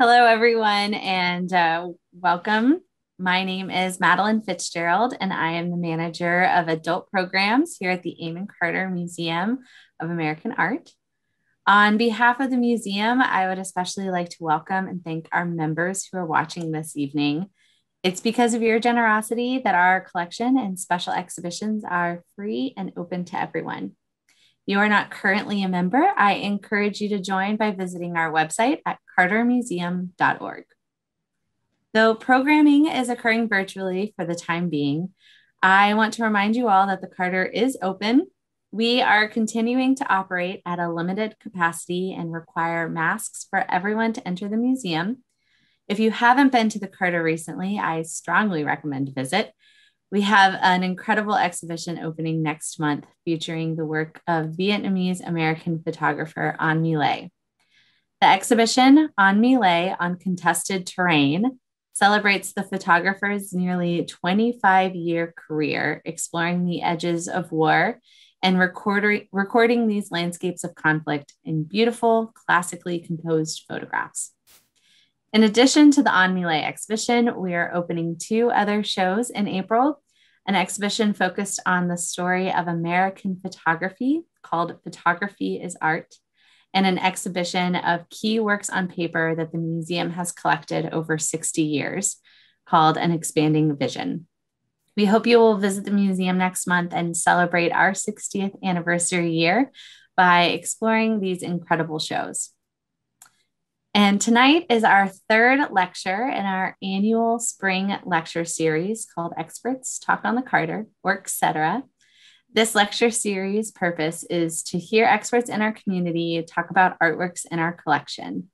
Hello, everyone, and welcome. My name is Madeline Fitzgerald, and I am the manager of adult programs here at the Amon Carter Museum of American Art. On behalf of the museum, I would especially like to welcome and thank our members who are watching this evening. It's because of your generosity that our collection and special exhibitions are free and open to everyone. You are not currently a member, I encourage you to join by visiting our website at cartermuseum.org. Though programming is occurring virtually for the time being, I want to remind you all that the Carter is open. We are continuing to operate at a limited capacity and require masks for everyone to enter the museum. If you haven't been to the Carter recently, I strongly recommend a visit. We have an incredible exhibition opening next month featuring the work of Vietnamese American photographer An My Le. The exhibition, An My Le on Contested Terrain, celebrates the photographer's nearly 25-year career exploring the edges of war and recording these landscapes of conflict in beautiful, classically composed photographs. In addition to the An My Le exhibition, we are opening two other shows in April, an exhibition focused on the story of American photography called Photography is Art, and an exhibition of key works on paper that the museum has collected over 60 years called An Expanding Vision. We hope you will visit the museum next month and celebrate our 60th anniversary year by exploring these incredible shows. And tonight is our third lecture in our annual spring lecture series called Experts Talk on the Carter, or etc. This lecture series purpose is to hear experts in our community talk about artworks in our collection.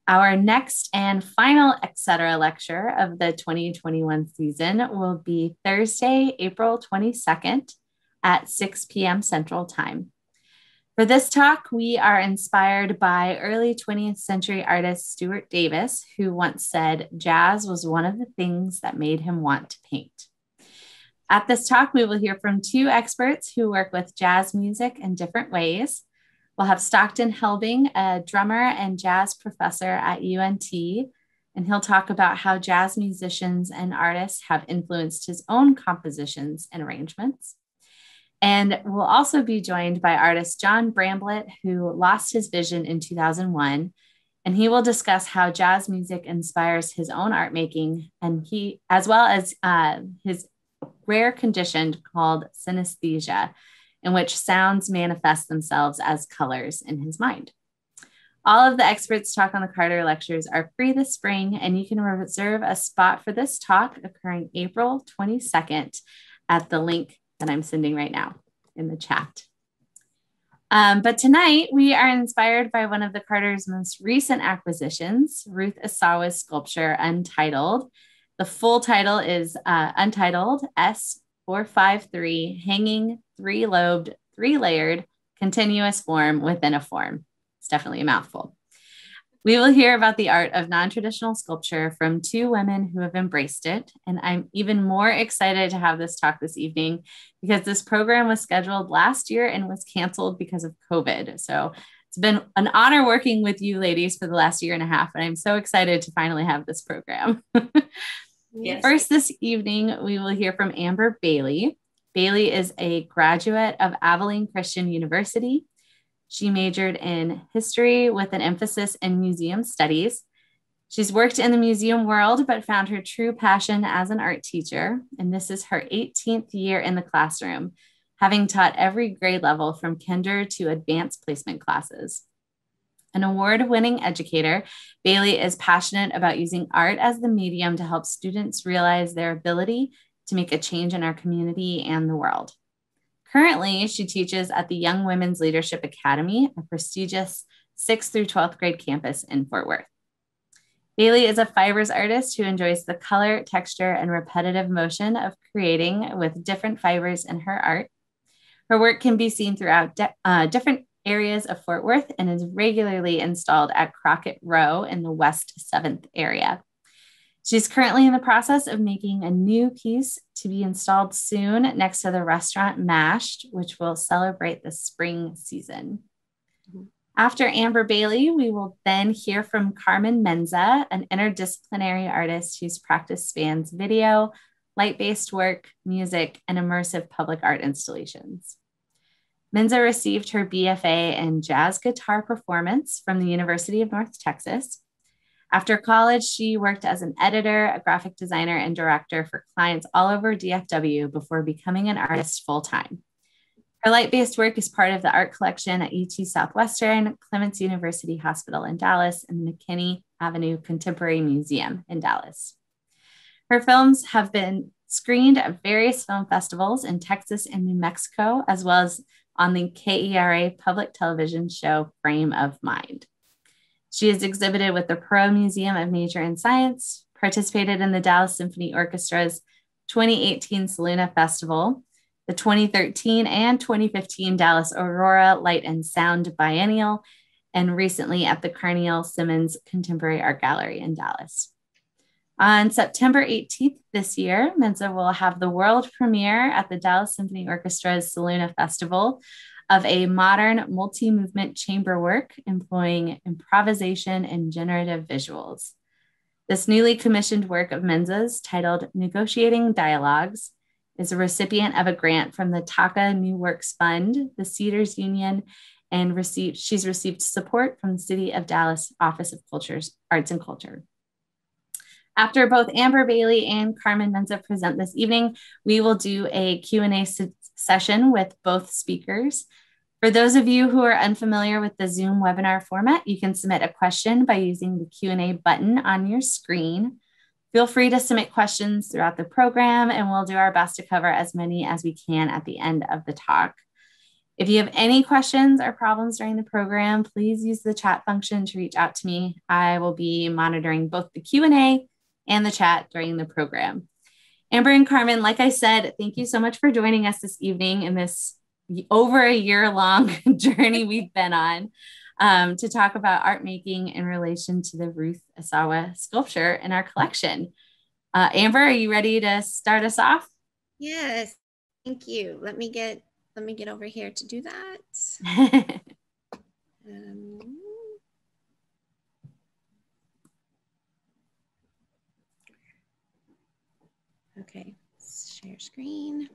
Our next and final etc. lecture of the 2021 season will be Thursday, April 22nd at 6 p.m. Central Time. For this talk, we are inspired by early 20th century artist Stuart Davis, who once said, "Jazz was one of the things that made him want to paint." At this talk, we will hear from two experts who work with jazz music in different ways. We'll have Stockton Helbing, a drummer and jazz professor at UNT, and he'll talk about how jazz musicians and artists have influenced his own compositions and arrangements. And we'll also be joined by artist John Bramblett, who lost his vision in 2001. And he will discuss how jazz music inspires his own art making, and he, as well as his rare condition called synesthesia, in which sounds manifest themselves as colors in his mind. All of the Experts Talk on the Carter lectures are free this spring, and you can reserve a spot for this talk occurring April 22nd at the link that I'm sending right now in the chat. But tonight we are inspired by one of the Carter's most recent acquisitions, Ruth Asawa's sculpture, Untitled. The full title is Untitled S453, Hanging Three-Lobed, Three-Layered, Continuous Form Within a Form. It's definitely a mouthful. We will hear about the art of non-traditional sculpture from two women who have embraced it. And I'm even more excited to have this talk this evening because this program was scheduled last year and was canceled because of COVID. So it's been an honor working with you ladies for the last year and a half. And I'm so excited to finally have this program. Yes. First this evening, we will hear from Amber Bailey. Bailey is a graduate of Abilene Christian University. She majored in history with an emphasis in museum studies. She's worked in the museum world, but found her true passion as an art teacher. And this is her 18th year in the classroom, having taught every grade level from kinder to advanced placement classes. An award-winning educator, Bailey is passionate about using art as the medium to help students realize their ability to make a change in our community and the world. Currently, she teaches at the Young Women's Leadership Academy, a prestigious 6th through 12th grade campus in Fort Worth. Bailey is a fibers artist who enjoys the color, texture, and repetitive motion of creating with different fibers in her art. Her work can be seen throughout different areas of Fort Worth and is regularly installed at Crockett Row in the West 7th area. She's currently in the process of making a new piece to be installed soon next to the restaurant Mashed, which will celebrate the spring season. After Amber Bailey, we will then hear from Carmen Menza, an interdisciplinary artist whose practice spans video, light-based work, music, and immersive public art installations. Menza received her BFA in jazz guitar performance from the University of North Texas. After college, she worked as an editor, a graphic designer, and director for clients all over DFW before becoming an artist full-time. Her light-based work is part of the art collection at UT Southwestern, Clements University Hospital in Dallas, and McKinney Avenue Contemporary Museum in Dallas. Her films have been screened at various film festivals in Texas and New Mexico, as well as on the KERA public television show Frame of Mind. She has exhibited with the Perot Museum of Nature and Science, participated in the Dallas Symphony Orchestra's 2018 Saluna Festival, the 2013 and 2015 Dallas Aurora Light and Sound Biennial, and recently at the Carneal Simmons Contemporary Art Gallery in Dallas. On September 18th this year, Menza will have the world premiere at the Dallas Symphony Orchestra's Saluna Festival of a modern multi-movement chamber work employing improvisation and generative visuals. This newly commissioned work of Menza's, titled Negotiating Dialogues, is a recipient of a grant from the Taka New Works Fund, the Cedars Union, and she's received support from the City of Dallas Office of Arts and Culture. After both Amber Bailey and Carmen Menza present this evening, we will do a Q&A session with both speakers. For those of you who are unfamiliar with the Zoom webinar format, you can submit a question by using the Q&A button on your screen. Feel free to submit questions throughout the program, and we'll do our best to cover as many as we can at the end of the talk. If you have any questions or problems during the program, please use the chat function to reach out to me. I will be monitoring both the Q&A and the chat during the program. Amber and Carmen, like I said, thank you so much for joining us this evening in this over a year-long journey we've been on to talk about art making in relation to the Ruth Asawa sculpture in our collection. Amber, are you ready to start us off? Yes, thank you. Let me get over here to do that. Okay, share screen.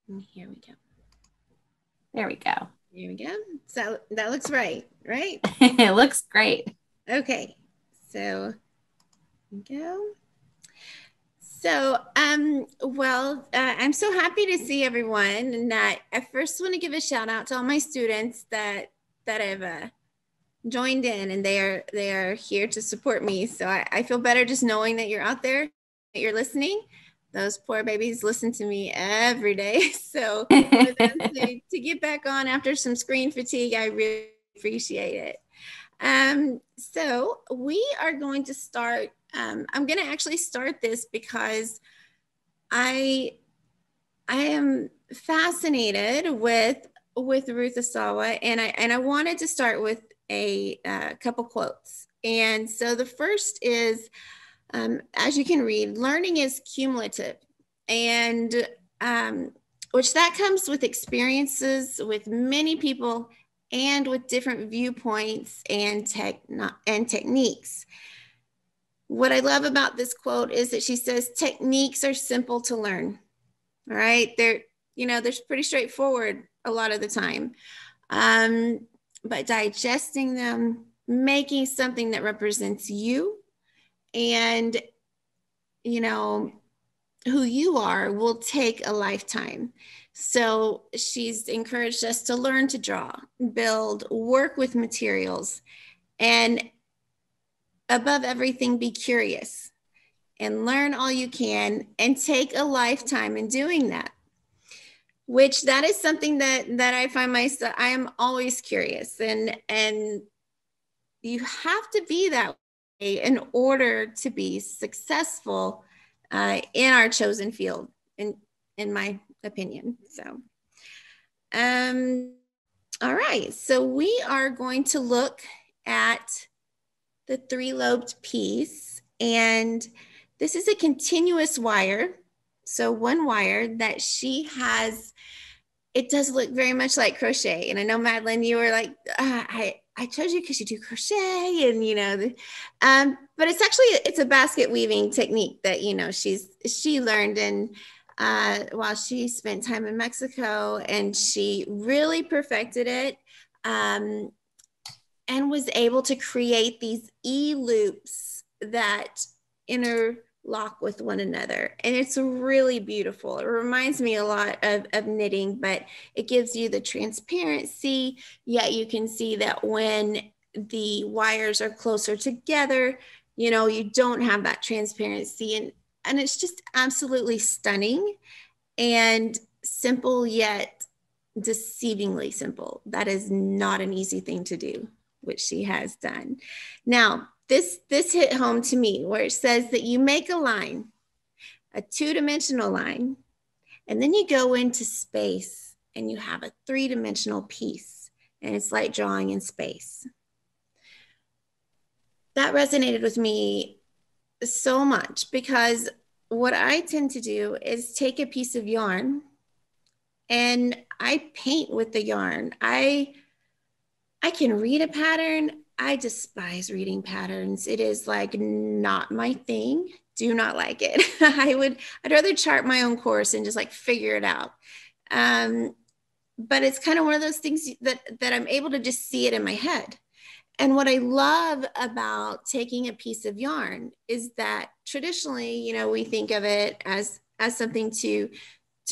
And here we go. There we go. There we go. So that looks right? It looks great. Okay, so go. So, well, I'm so happy to see everyone, and I first want to give a shout out to all my students that have joined in, and they are here to support me. So I feel better just knowing that you're out there, that you're listening. Those poor babies listen to me every day. So for them to get back on after some screen fatigue, I really appreciate it. So we are going to start. I'm going to actually start this because I am fascinated with Ruth Asawa, and I wanted to start with a couple quotes. And so the first is, as you can read, learning is cumulative, and which that comes with experiences with many people and with different viewpoints and techniques. What I love about this quote is that she says techniques are simple to learn. All right, they're pretty straightforward a lot of the time, but digesting them, making something that represents you and who you are will take a lifetime. So she's encouraged us to learn to draw, build, work with materials, and above everything, be curious and learn all you can and take a lifetime in doing that, which that is something that I find myself, I am always curious, and you have to be that way in order to be successful in our chosen field, in my opinion. So, all right, so we are going to look at the three-lobed piece, and this is a continuous wire. So one wire that she has it does look very much like crochet. And I know, Madeline, you were like, I chose you because you do crochet, and but it's actually, it's a basket weaving technique that she learned while she spent time in Mexico, and she really perfected it, and was able to create these loops that interlock with one another. And it's really beautiful. It reminds me a lot of knitting, but it gives you the transparency, yet you can see that when the wires are closer together, you don't have that transparency. And it's just absolutely stunning and simple, yet deceivingly simple. That is not an easy thing to do, which she has done. Now, this hit home to me, where it says that you make a line, a two-dimensional line, and then you go into space and you have a three-dimensional piece, and it's like drawing in space. That resonated with me so much, because what I tend to do is take a piece of yarn and I paint with the yarn. I can read a pattern. I despise reading patterns. It is like not my thing. Do not like it. I'd rather chart my own course and just like figure it out. But it's kind of one of those things that I'm able to just see it in my head. And what I love about taking a piece of yarn is that traditionally, we think of it as something to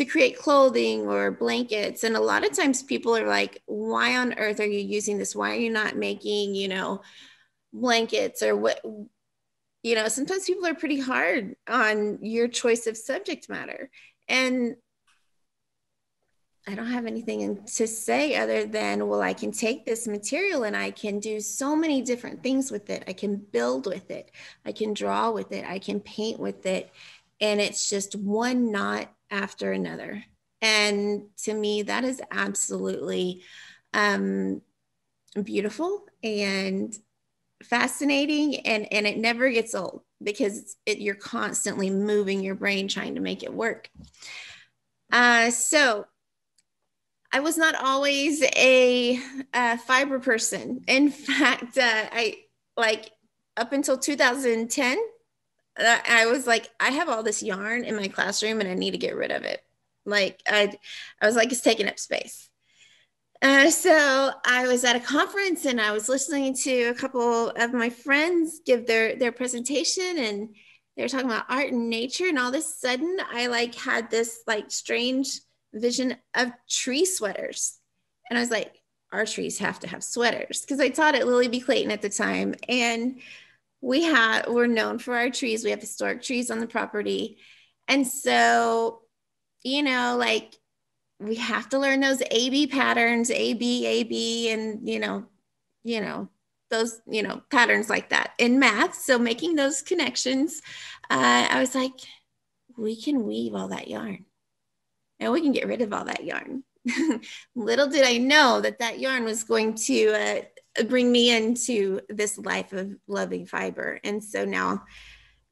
create clothing or blankets. And a lot of times people are like, why on earth are you using this? Why are you not making, blankets or what? Sometimes people are pretty hard on your choice of subject matter. And I don't have anything to say other than, well, I can take this material and I can do so many different things with it. I can build with it. I can draw with it. I can paint with it. And it's just one knot after another. And to me, that is absolutely beautiful and fascinating. And it never gets old, because you're constantly moving your brain trying to make it work. So I was not always a fiber person. In fact, I up until 2010, I was like, I have all this yarn in my classroom and I need to get rid of it. Like I was like, it's taking up space. So I was at a conference and I was listening to a couple of my friends give their presentation, and they were talking about art and nature. And all of a sudden I had this strange vision of tree sweaters. And I was like, our trees have to have sweaters, because I taught at Lily B. Clayton at the time. And we're known for our trees. We have historic trees on the property. And so, we have to learn those AB patterns, AB, and, those, patterns like that in math. So making those connections, I was like, we can weave all that yarn and we can get rid of all that yarn. Little did I know that yarn was going to bring me into this life of loving fiber. And so now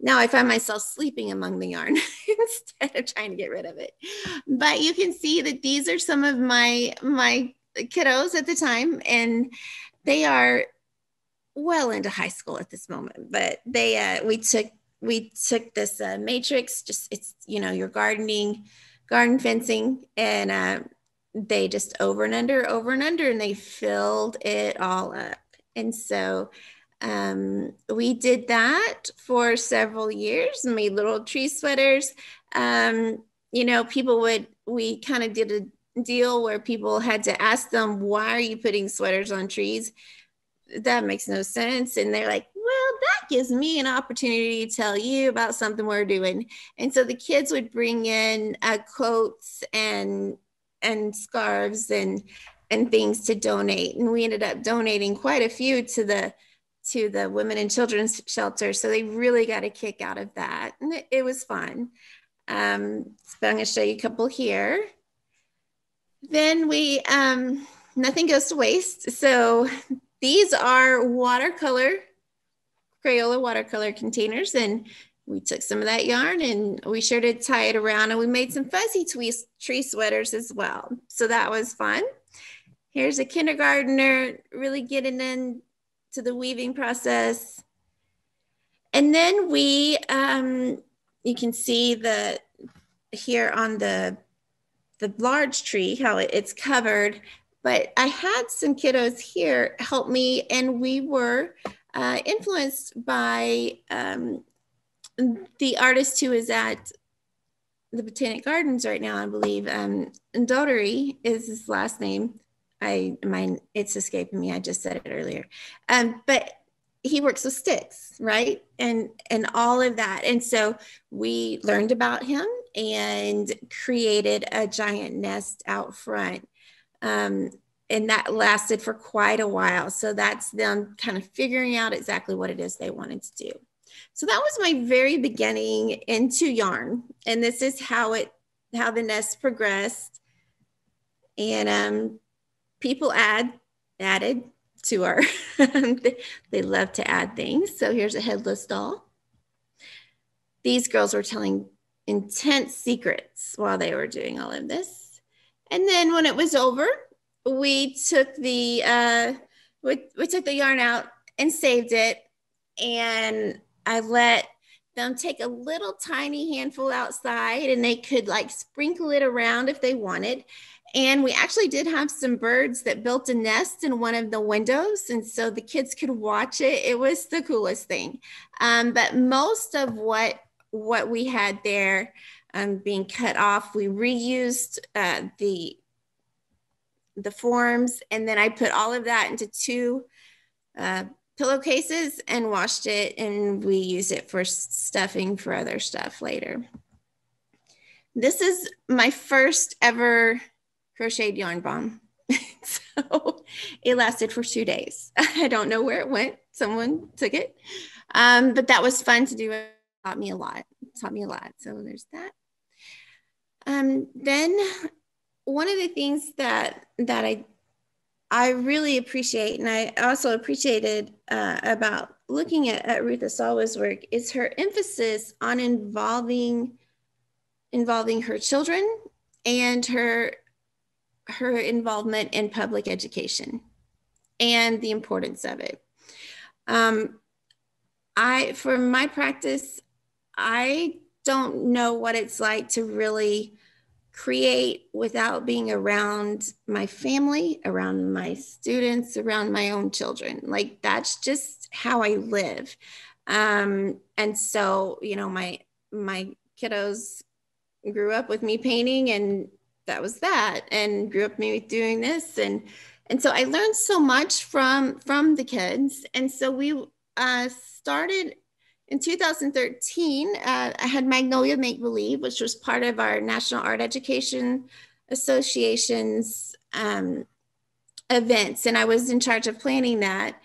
I find myself sleeping among the yarn instead of trying to get rid of it. But you can see that these are some of my kiddos at the time, and they are well into high school at this moment. But we took this matrix, just it's your garden fencing, and they just over and under, and they filled it all up. And so we did that for several years, made little tree sweaters. We kind of did a deal where people had to ask them, why are you putting sweaters on trees? That makes no sense. And they're like, well, that gives me an opportunity to tell you about something we're doing. And so the kids would bring in coats and scarves and things to donate. And we ended up donating quite a few to the women and children's shelter. So they really got a kick out of that. And it was fun. So I'm going to show you a couple here. Then we, nothing goes to waste. So these are Crayola watercolor containers. And we took some of that yarn and we sure did tie it around, and we made some fuzzy tree sweaters as well. So that was fun. Here's a kindergartner really getting into the weaving process. And then we, you can see here on the large tree, how it's covered, but I had some kiddos here help me, and we were influenced by the artist who is at the Botanic Gardens right now, I believe. Ndoteri is his last name. It's escaping me. I just said it earlier. But he works with sticks, right? And all of that. And so we learned about him and created a giant nest out front. And that lasted for quite a while. So that's them kind of figuring out exactly what it is they wanted to do. So that was my very beginning into yarn. And this is how the nest progressed. And people added to our, they love to add things. So here's a headless doll. These girls were telling intense secrets while they were doing all of this. And then when it was over, we took the yarn out and saved it. And I let them take a little tiny handful outside, and they could like sprinkle it around if they wanted. And we actually did have some birds that built a nest in one of the windows. And so the kids could watch it. It was the coolest thing. But most of what we had there being cut off, we reused the forms. And then I put all of that into 2 pillowcases and washed it. And we use it for stuffing for other stuff later. This is my first ever crocheted yarn bomb. So it lasted for 2 days. I don't know where it went. Someone took it. But that was fun to do. It taught me a lot. So there's that. Then one of the things that I really appreciate, and I also appreciated about looking at Ruth Asawa's work, is her emphasis on involving her children and her involvement in public education and the importance of it. For my practice, I don't know what it's like to really create without being around my family, around my students, around my own children. Like that's just how I live. And so, you know, my kiddos grew up with me painting, and that was that, and grew up with me doing this. And so I learned so much from the kids. And so we started in 2013. I had Magnolia Make Believe, which was part of our National Art Education Association's events. And I was in charge of planning that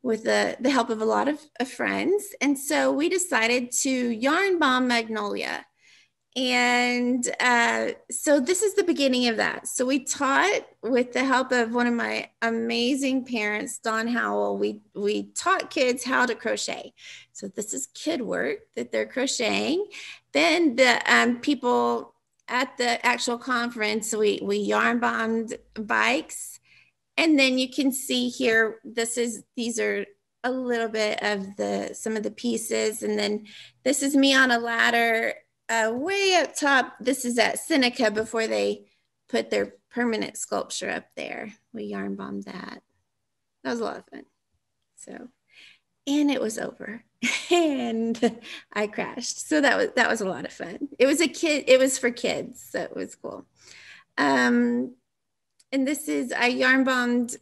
with the help of a lot of friends. And so we decided to yarn bomb Magnolia. And so this is the beginning of that. So we taught, with the help of one of my amazing parents, Don Howell, we taught kids how to crochet. So this is kid work that they're crocheting. Then the people at the actual conference, we yarn bombed bikes. And then you can see here, these are a little bit of some of the pieces. And then this is me on a ladder. Way up top, this is at Seneca before they put their permanent sculpture up there. We yarn bombed that. That was a lot of fun. So, and it was over, and I crashed. So that was a lot of fun. It was for kids, so it was cool. And this is, I yarn bombed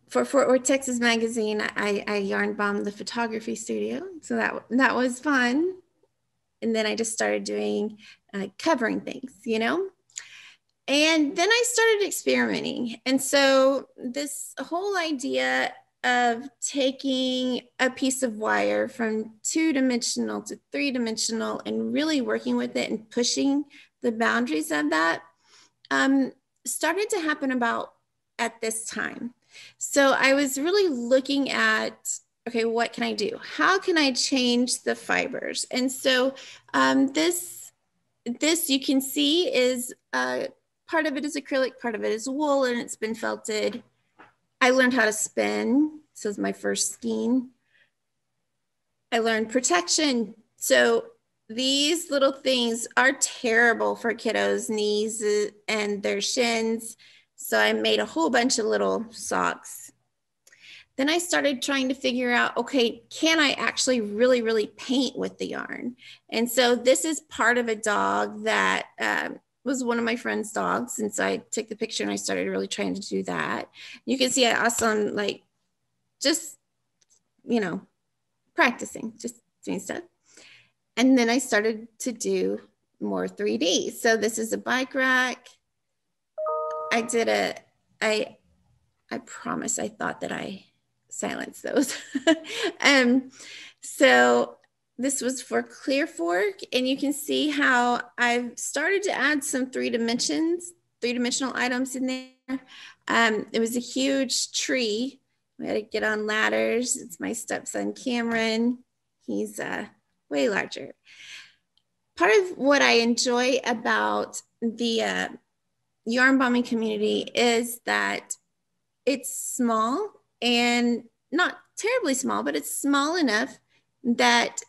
for Fort Worth, Texas magazine. I yarn bombed the photography studio. So that was fun. And then I just started doing covering things, you know? And then I started experimenting. And so this whole idea of taking a piece of wire from 2-dimensional to 3-dimensional and really working with it and pushing the boundaries of that started to happen about at this time. So I was really looking at okay, what can I do? How can I change the fibers? And so this you can see is part of it is acrylic, part of it is wool, and it's been felted. I learned how to spin. This is my first skein. I learned protection. So these little things are terrible for kiddos' knees and their shins. So I made a whole bunch of little socks. Then I started trying to figure out, okay, can I actually really, really paint with the yarn? And so this is part of a dog that was one of my friend's dogs. And so I took the picture and I started really trying to do that. You can see I also like just, you know, practicing, just doing stuff. And then I started to do more 3D. So this is a bike rack. I promise I thought that I silenced those. So this was for clear fork, and you can see how I've started to add some three-dimensional items in there. It was a huge tree. We had to get on ladders. It's my stepson, Cameron. He's way larger. Part of what I enjoy about the yarn bombing community is that it's small and not terribly small, but it's small enough that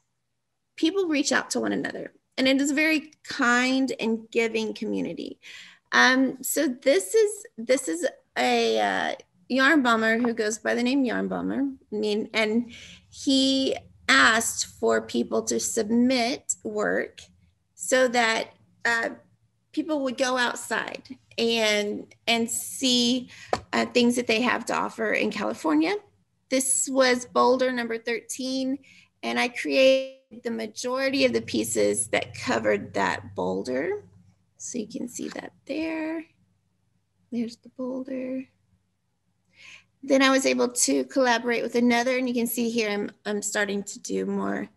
people reach out to one another. And it is a very kind and giving community. So this is a yarn bomber who goes by the name Yarn Bomber. And he asked for people to submit work so that people would go outside and see things that they have to offer in California. This was Boulder number 13, and I created the majority of the pieces that covered that boulder. So you can see that there. There's the boulder. Then I was able to collaborate with another, and you can see here I'm starting to do more.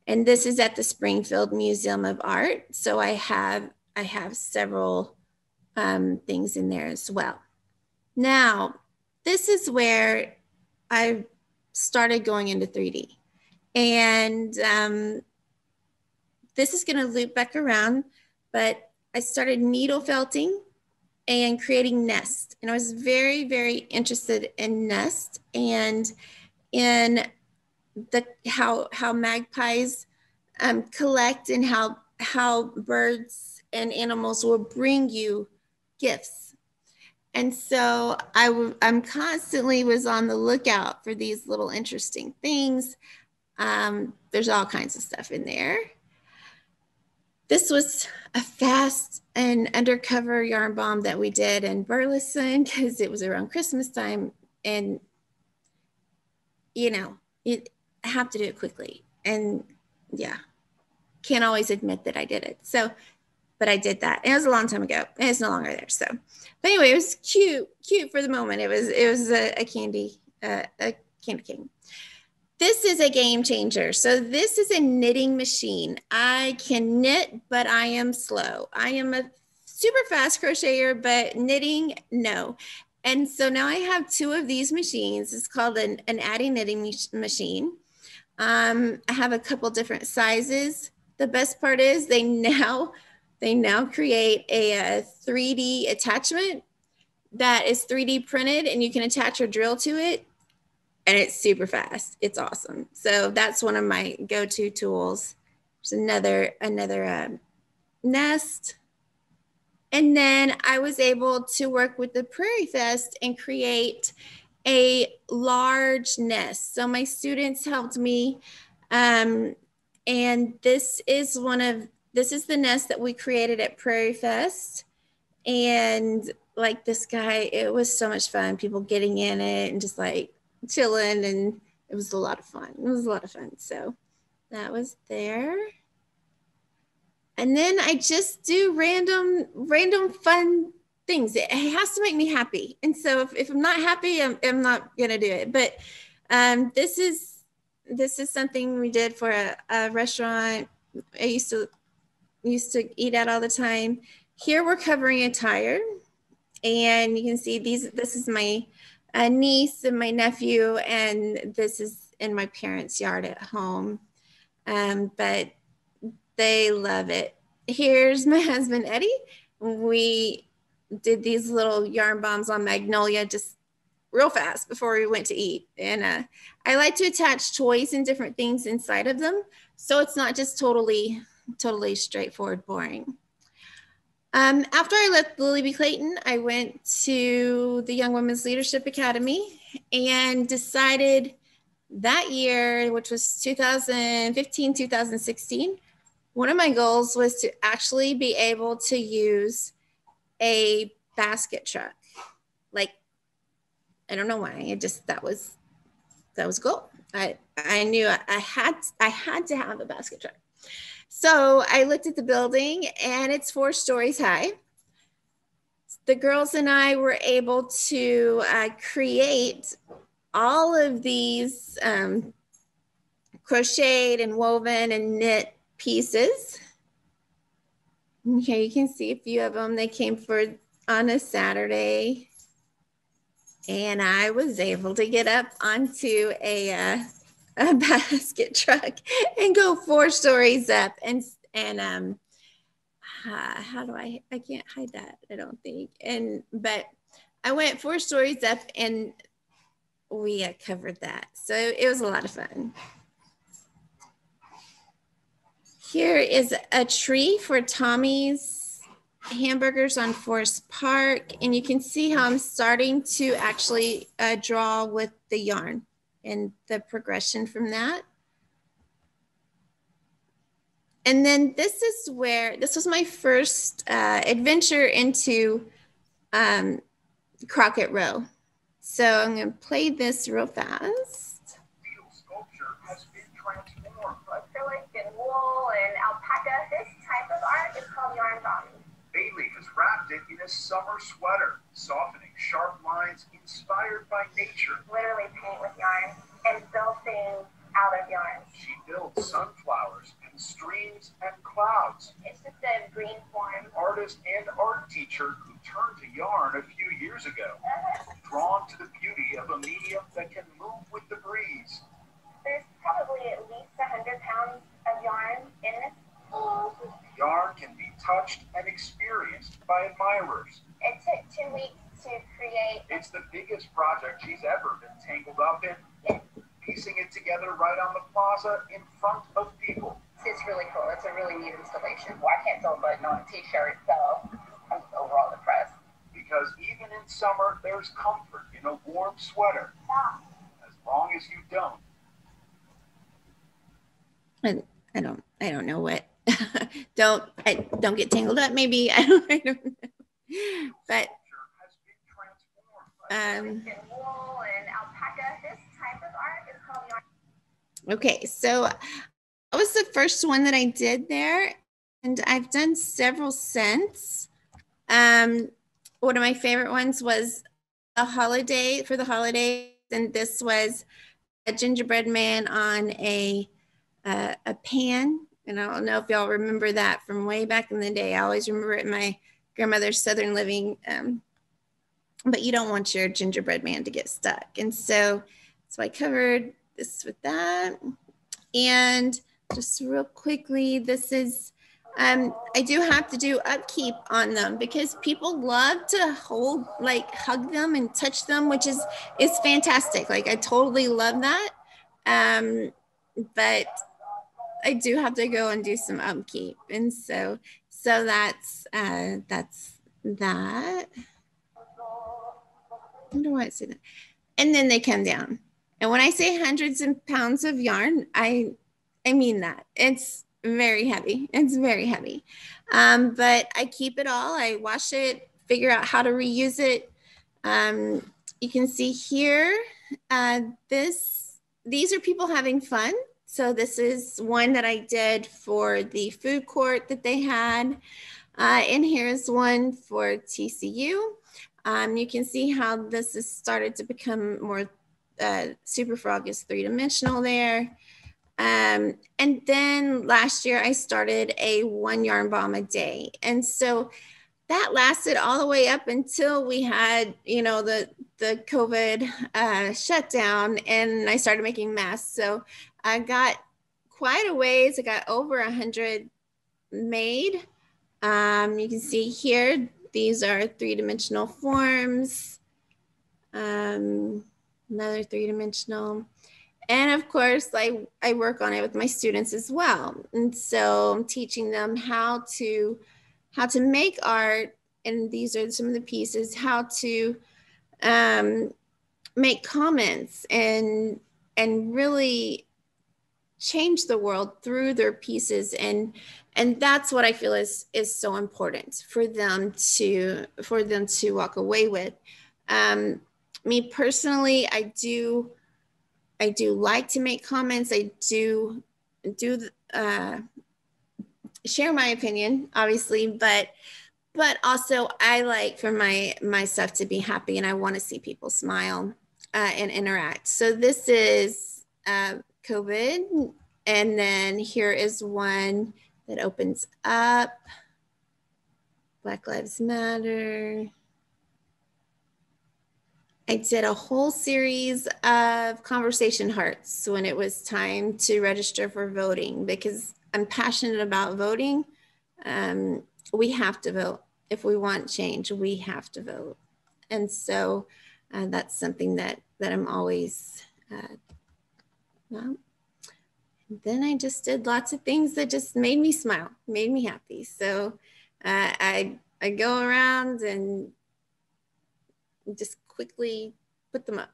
And this is at the Springfield Museum of Art. So I have several things in there as well. Now, this is where I started going into 3D. And this is going to loop back around, but I started needle felting and creating nests. And I was very, very interested in nests and in how magpies collect, and how birds and animals will bring you gifts. And so I'm constantly was on the lookout for these little interesting things. There's all kinds of stuff in there. This was a fast and undercover yarn bomb that we did in Burleson because it was around Christmas time, and you know, I have to do it quickly. And yeah, can't always admit that I did it. So, but I did that. And it was a long time ago, and it's no longer there. So, but anyway, it was cute for the moment. It was a candy cane. This is a game changer. So this is a knitting machine. I can knit, but I am slow. I am a super fast crocheter, but knitting, no. And so now I have two of these machines. It's called an Addy knitting machine. I have a couple different sizes. The best part is they now create a 3D attachment that is 3D printed, and you can attach your drill to it, and it's super fast. It's awesome. So that's one of my go-to tools. There's another nest. And then I was able to work with the Prairie Fest and create a large nest. So my students helped me. And this is the nest that we created at Prairie Fest. And like this guy, it was so much fun. People getting in it and just like chilling, and it was a lot of fun. So that was there. And then I just do random fun things. It has to make me happy. And so if I'm not happy, I'm not gonna do it. But this is something we did for a restaurant I used to eat at all the time. Here we're covering a tire, and you can see this is my niece and my nephew, and this is in my parents' yard at home, but they love it. Here's my husband, Eddie. We did these little yarn bombs on Magnolia just real fast before we went to eat. And I like to attach toys and different things inside of them, so it's not just totally straightforward, boring. After I left Lily B. Clayton, I went to the Young Women's Leadership Academy and decided that year, which was 2015, 2016, one of my goals was to actually be able to use a basket truck. Like, I don't know why, it just, that was a goal. I knew I had to have a basket truck. So I looked at the building, and it's 4 stories high. The girls and I were able to create all of these crocheted and woven and knit pieces. And here you can see a few of them. They came on a Saturday, and I was able to get up onto a basket truck and go 4 stories up. And how do I can't hide that, I don't think. But I went 4 stories up, and we covered that. So it was a lot of fun. Here is a tree for Tommy's hamburgers on Forest Park. And you can see how I'm starting to actually draw with the yarn and the progression from that. And then this was my first adventure into Crocket Row. So I'm going to play this real fast. Steel sculpture has been transformed. Acrylic and wool and alpaca. This type of art is called yarn bombing. Bailey has wrapped it in a summer sweater, softening sharp lines inspired by nature. Literally paint with yarn and build things out of yarn. She builds sunflowers and streams and clouds. It's just a green form. Artist and art teacher who turned to yarn a few years ago. Drawn to the beauty of a medium that can move with the breeze. There's probably at least 100 pounds of yarn in this. Yarn can be touched and experienced by admirers. It took 2 weeks to create. It's the biggest project she's ever been tangled up in. Yes. Piecing it together right on the plaza in front of people. It's really cool. It's a really neat installation. Well, I can't throw a button on a t-shirt, so I'm overall impressed. Because even in summer, there's comfort in a warm sweater. Yeah. As long as you don't. I don't know what. don't get tangled up. Maybe I don't know. But wool and alpaca. This type of art is called yarn. Okay, so that was the first one that I did there, and I've done several since. One of my favorite ones was for the holiday, and this was a gingerbread man on a pan. And I don't know if y'all remember that from way back in the day. I always remember it in my grandmother's Southern Living. But you don't want your gingerbread man to get stuck. And so I covered this with that. And just real quickly, this is, I do have to do upkeep on them because people love to hug them and touch them, which is fantastic. Like, I totally love that. But I do have to go and do some upkeep. And so that's that. I wonder why it said that. And then they come down. And when I say hundreds of pounds of yarn, I mean that. It's very heavy. It's very heavy. But I keep it all. I wash it, figure out how to reuse it. You can see here, these are people having fun. So this is one that I did for the food court that they had. And here's one for TCU. You can see how this has started to become more Super Frog is 3-dimensional there. And then last year I started a 1 yarn bomb a day. And so that lasted all the way up until we had, you know, the COVID shutdown, and I started making masks. So I got quite a ways. I got over 100 made. You can see here, these are 3-dimensional forms. Another 3-dimensional. And of course, I work on it with my students as well. And so I'm teaching them how to make art. And these are some of the pieces, how to make comments and really change the world through their pieces. And that's what I feel is so important for them to walk away with. Me personally, I do like to make comments. I do share my opinion, obviously, but also I like for my stuff to be happy, and I want to see people smile and interact. So this is COVID, and then here is one that opens up. Black Lives Matter. I did a whole series of conversation hearts when it was time to register for voting, because I'm passionate about voting. We have to vote. If we want change, we have to vote. And so that's something that I'm always, well. Then I just did lots of things that just made me smile, made me happy. So I go around and just quickly put them up.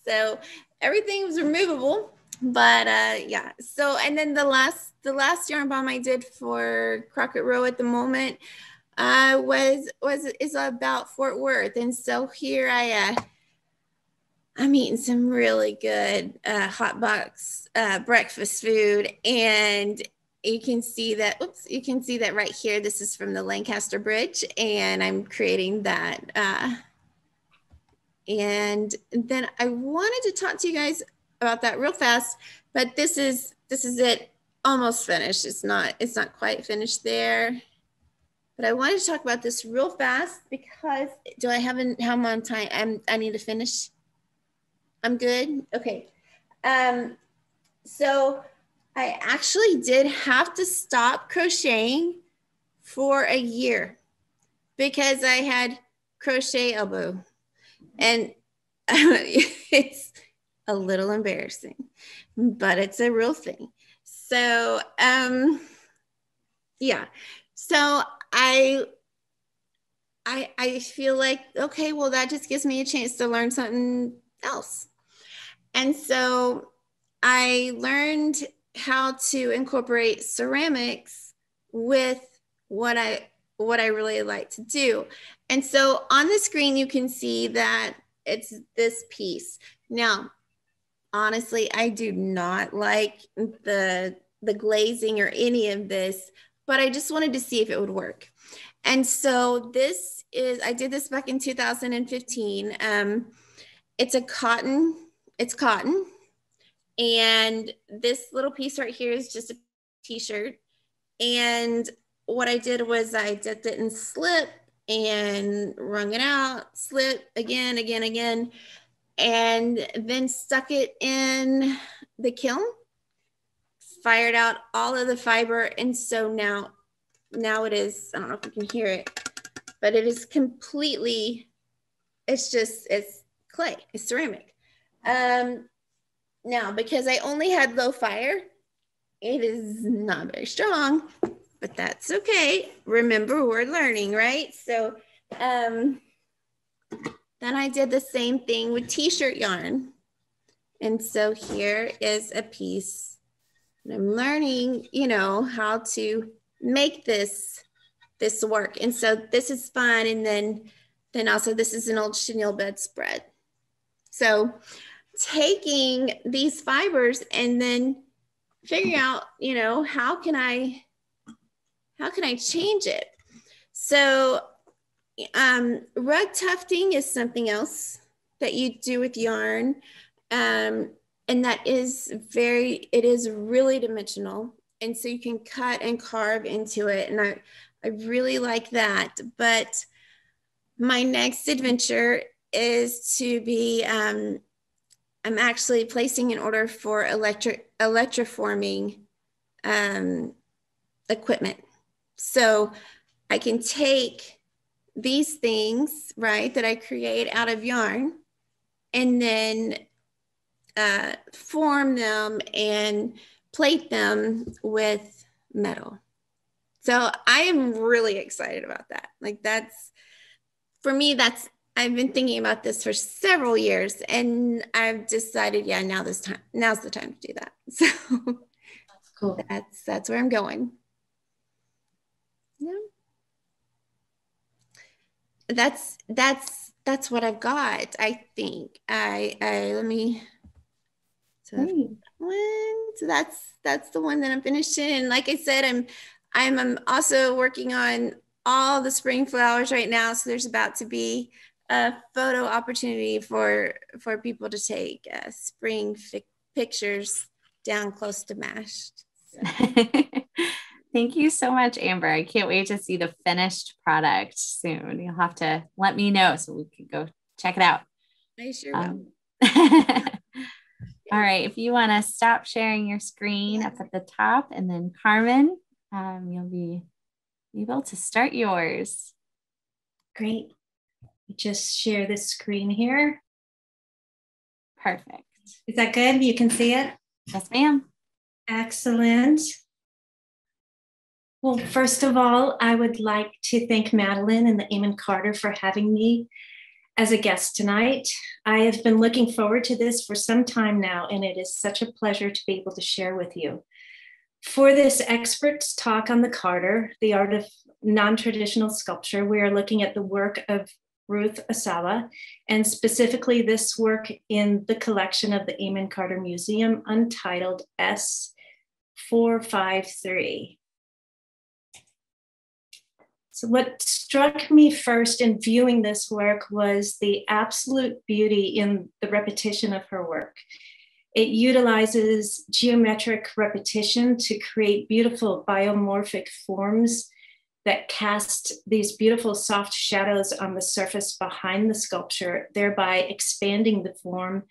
So everything was removable, but yeah. So, and then the last yarn bomb I did for Crockett Row at the moment is about Fort Worth. And so here I'm eating some really good hot box breakfast food, and you can see that, you can see that right here. This is from the Lancaster Bridge, and I'm creating that. And then I wanted to talk to you guys about that real fast, but this is it, almost finished. It's not quite finished there, but I wanted to talk about this real fast because how am I on time? I need to finish. I'm good. Okay. So I actually did have to stop crocheting for a year because I had crochet elbow, and it's a little embarrassing, but it's a real thing. So, yeah. So I feel like, okay, well, that just gives me a chance to learn something else. And so I learned how to incorporate ceramics with what I really like to do. And so on the screen, you can see that it's this piece. Now, honestly, I do not like the glazing or any of this, but I just wanted to see if it would work. And so I did this back in 2015. It's cotton. And this little piece right here is just a t-shirt. And what I did was I dipped it in slip and wrung it out, slip again, and then stuck it in the kiln, fired out all of the fiber. And so now it is, I don't know if you can hear it, but it is completely, it's clay, it's ceramic. Now, because I only had low fire, it is not very strong, but that's okay. Remember, we're learning, right? So then I did the same thing with t-shirt yarn. And so here is a piece. And I'm learning, how to make this work. And so this is fun. And then also this is an old chenille bedspread. So taking these fibers and then figuring out, how can I change it? So rug tufting is something else that you do with yarn. And that is it is really dimensional. And so you can cut and carve into it. And I really like that. But my next adventure is to be, I'm actually placing an order for electroforming equipment. So I can take these things, right, that I create out of yarn and then form them and plate them with metal. So I am really excited about that. Like that's, for me, I've been thinking about this for several years and I've decided, yeah, now's the time to do that. So That's cool. That's where I'm going. Yeah. That's what I've got. I think let me, so that's the one that I'm finishing. And like I said, I'm also working on all the spring flowers right now. So there's about to be a photo opportunity for people to take spring pictures down close to mashed. So. Thank you so much, Amber. I can't wait to see the finished product soon. You'll have to let me know so we can go check it out. I sure will. All right. If you want to stop sharing your screen up at the top, and then Carmen, you'll be able to start yours. Great. Just share this screen here. Perfect. Is that good? You can see it? Yes, ma'am. Excellent. Well, first of all, I would like to thank Madeline and the Eamon Carter for having me as a guest tonight. I have been looking forward to this for some time now, and it is such a pleasure to be able to share with you. For this expert's talk on the Carter, the art of non-traditional sculpture, we are looking at the work of Ruth Asawa, and specifically this work in the collection of the Eamon Carter Museum, Untitled S453. So what struck me first in viewing this work was the absolute beauty in the repetition of her work. It utilizes geometric repetition to create beautiful biomorphic forms that cast these beautiful soft shadows on the surface behind the sculpture, thereby expanding the form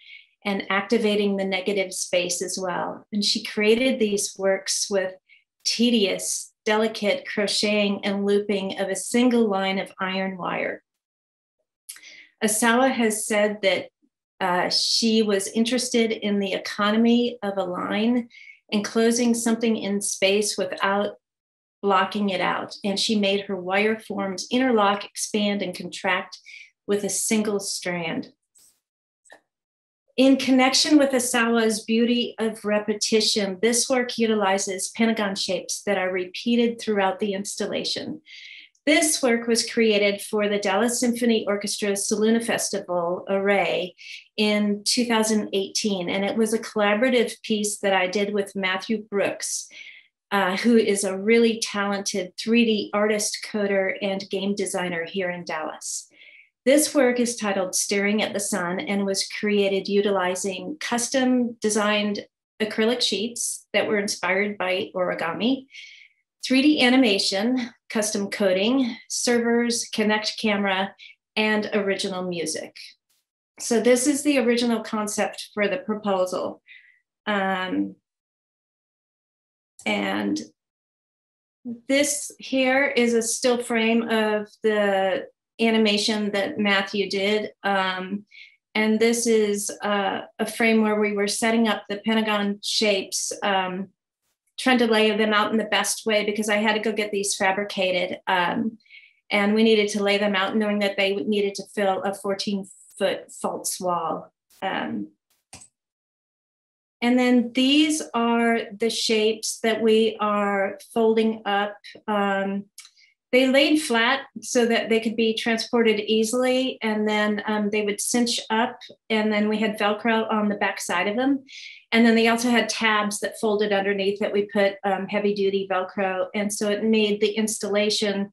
and activating the negative space as well. And she created these works with tedious, delicate crocheting and looping of a single line of iron wire. Asawa has said that she was interested in the economy of a line and closing something in space without blocking it out. And she made her wire forms interlock, expand, and contract with a single strand. In connection with Asawa's beauty of repetition, this work utilizes pentagon shapes that are repeated throughout the installation. This work was created for the Dallas Symphony Orchestra's Saluna Festival array in 2018, and it was a collaborative piece that I did with Matthew Brooks, who is a really talented 3D artist, coder, and game designer here in Dallas. This work is titled Staring at the Sun and was created utilizing custom designed acrylic sheets that were inspired by origami, 3D animation, custom coding, servers, Connect camera, and original music. So this is the original concept for the proposal. And this here is a still frame of the animation that Matthew did. And this is a frame where we were setting up the pentagon shapes, trying to lay them out in the best way because I had to go get these fabricated. And we needed to lay them out knowing that they needed to fill a 14-foot false wall. And then these are the shapes that we are folding up. They laid flat so that they could be transported easily, and then they would cinch up, and then we had Velcro on the back side of them. And then they also had tabs that folded underneath that we put heavy duty Velcro. And so it made the installation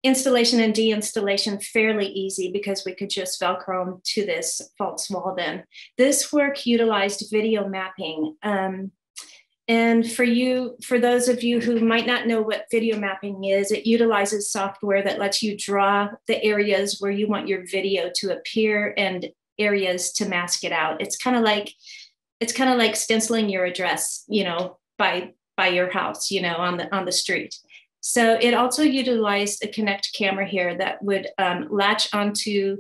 and deinstallation fairly easy because we could just Velcro them to this false wall then. This work utilized video mapping. And for those of you who might not know what video mapping is, it utilizes software that lets you draw the areas where you want your video to appear and areas to mask it out. It's kind of like stenciling your address, by your house, on the street. So it also utilized a Connect camera here that would latch onto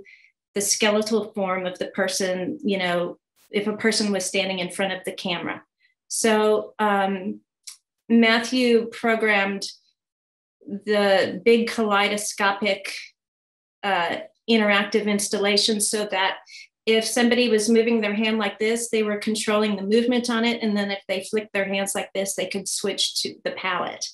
the skeletal form of the person, if a person was standing in front of the camera. So Matthew programmed the big kaleidoscopic interactive installation so that if somebody was moving their hand like this, they were controlling the movement on it. And then if they flicked their hands like this, they could switch to the palette.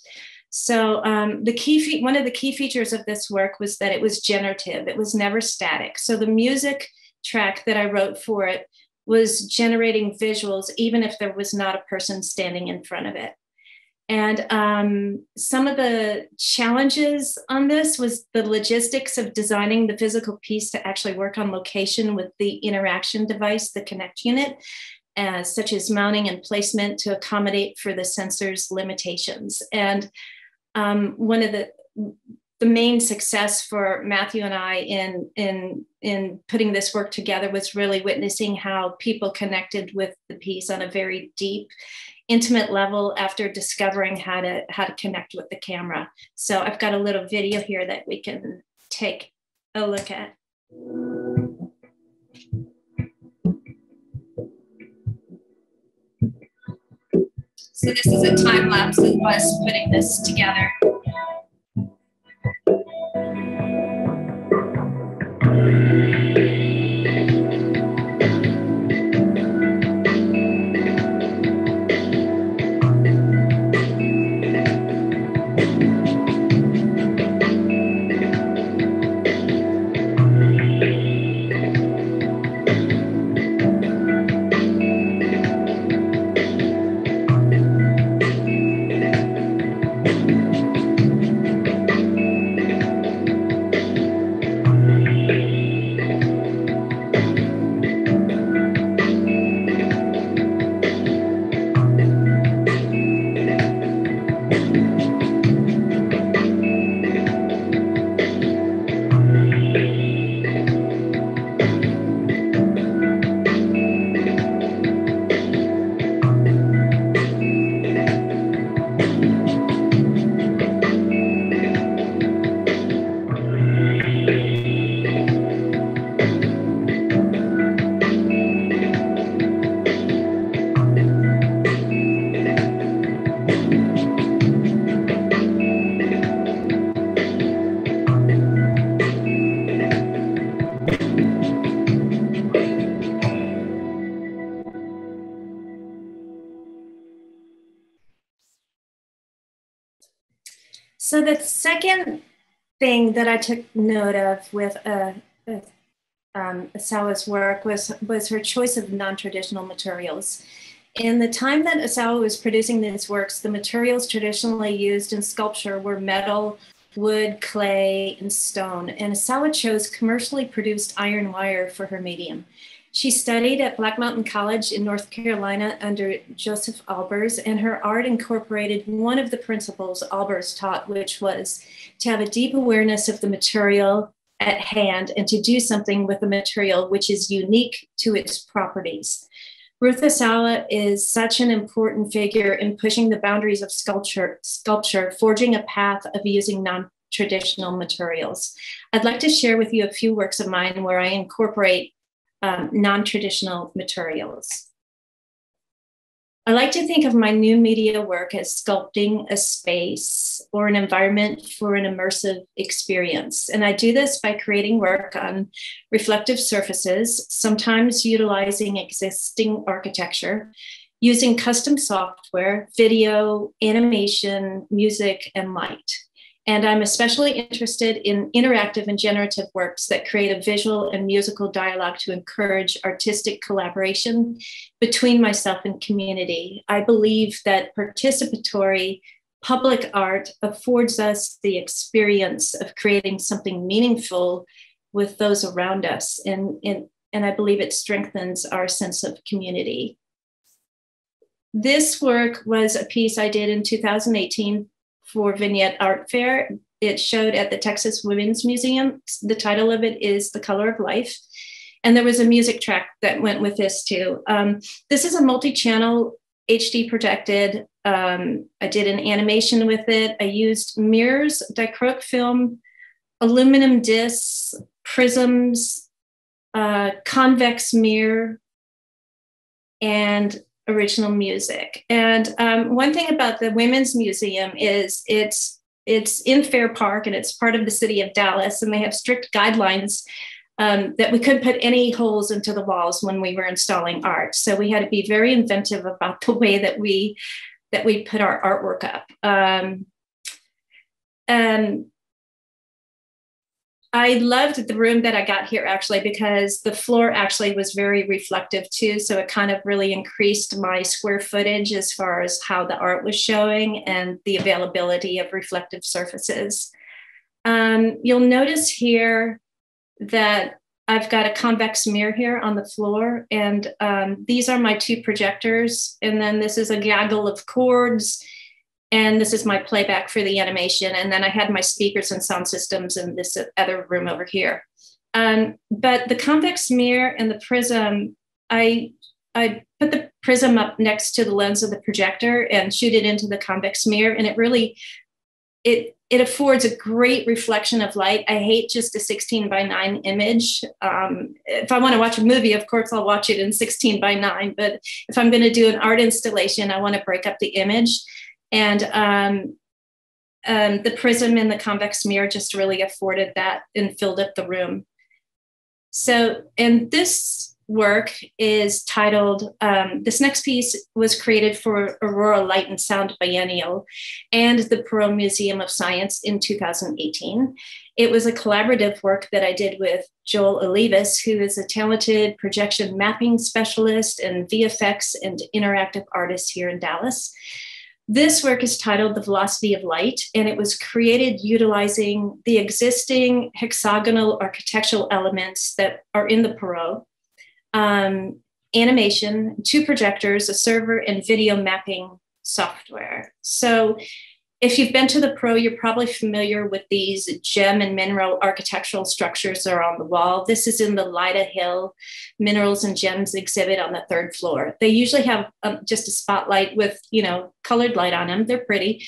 So one of the key features of this work was that it was generative. It was never static. So the music track that I wrote for it was generating visuals, even if there was not a person standing in front of it. And some of the challenges on this was the logistics of designing the physical piece to actually work on location with the interaction device, the Connect unit, such as mounting and placement to accommodate for the sensor's limitations. And one of the main success for Matthew and I in putting this work together was really witnessing how people connected with the piece on a very deep, intimate level after discovering how to connect with the camera. So I've got a little video here that we can take a look at. So this is a time lapse of us putting this together. So the second thing that I took note of with Asawa's work was her choice of non-traditional materials. In the time that Asawa was producing these works, the materials traditionally used in sculpture were metal, wood, clay, and stone. And Asawa chose commercially produced iron wire for her medium. She studied at Black Mountain College in North Carolina under Joseph Albers, and her art incorporated one of the principles Albers taught, which was to have a deep awareness of the material at hand and to do something with the material which is unique to its properties. Ruth Asawa is such an important figure in pushing the boundaries of sculpture, forging a path of using non-traditional materials. I'd like to share with you a few works of mine where I incorporate non-traditional materials. I like to think of my new media work as sculpting a space or an environment for an immersive experience. And I do this by creating work on reflective surfaces, sometimes utilizing existing architecture, using custom software, video, animation, music, and light. And I'm especially interested in interactive and generative works that create a visual and musical dialogue to encourage artistic collaboration between myself and community. I believe that participatory public art affords us the experience of creating something meaningful with those around us. And I believe it strengthens our sense of community. This work was a piece I did in 2018 for Vignette Art Fair. It showed at the Texas Women's Museum. The title of it is The Color of Life. And there was a music track that went with this too. This is a multi-channel HD projected. I did an animation with it. I used mirrors, dichroic film, aluminum discs, prisms, convex mirror, and original music. And one thing about the Women's Museum is it's in Fair Park and it's part of the city of Dallas, and they have strict guidelines that we couldn't put any holes into the walls when we were installing art. So we had to be very inventive about the way that we put our artwork up. And I loved the room that I got here actually, because the floor actually was very reflective too. So it kind of really increased my square footage as far as how the art was showing and the availability of reflective surfaces. You'll notice here that I've got a convex mirror here on the floor, and these are my two projectors. And then this is a gaggle of cords, and this is my playback for the animation. And then I had my speakers and sound systems in this other room over here. But the convex mirror and the prism, I put the prism up next to the lens of the projector and shoot it into the convex mirror. And it really, it affords a great reflection of light. I hate just a 16:9 image. If I want to watch a movie, of course, I'll watch it in 16:9. But if I'm going to do an art installation, I want to break up the image. And the prism and the convex mirror just really afforded that and filled up the room. So, and this work is titled, this next piece was created for Aurora Light and Sound Biennial and the Perot Museum of Science in 2018. It was a collaborative work that I did with Joel Olivas, who is a talented projection mapping specialist and VFX and interactive artist here in Dallas. This work is titled The Velocity of Light, and it was created utilizing the existing hexagonal architectural elements that are in the Perot, animation, 2 projectors, a server, and video mapping software. So if you've been to the Perot, you're probably familiar with these gem and mineral architectural structures that are on the wall. This is in the Lida Hill Minerals and Gems exhibit on the 3rd floor. They usually have just a spotlight with, colored light on them. They're pretty.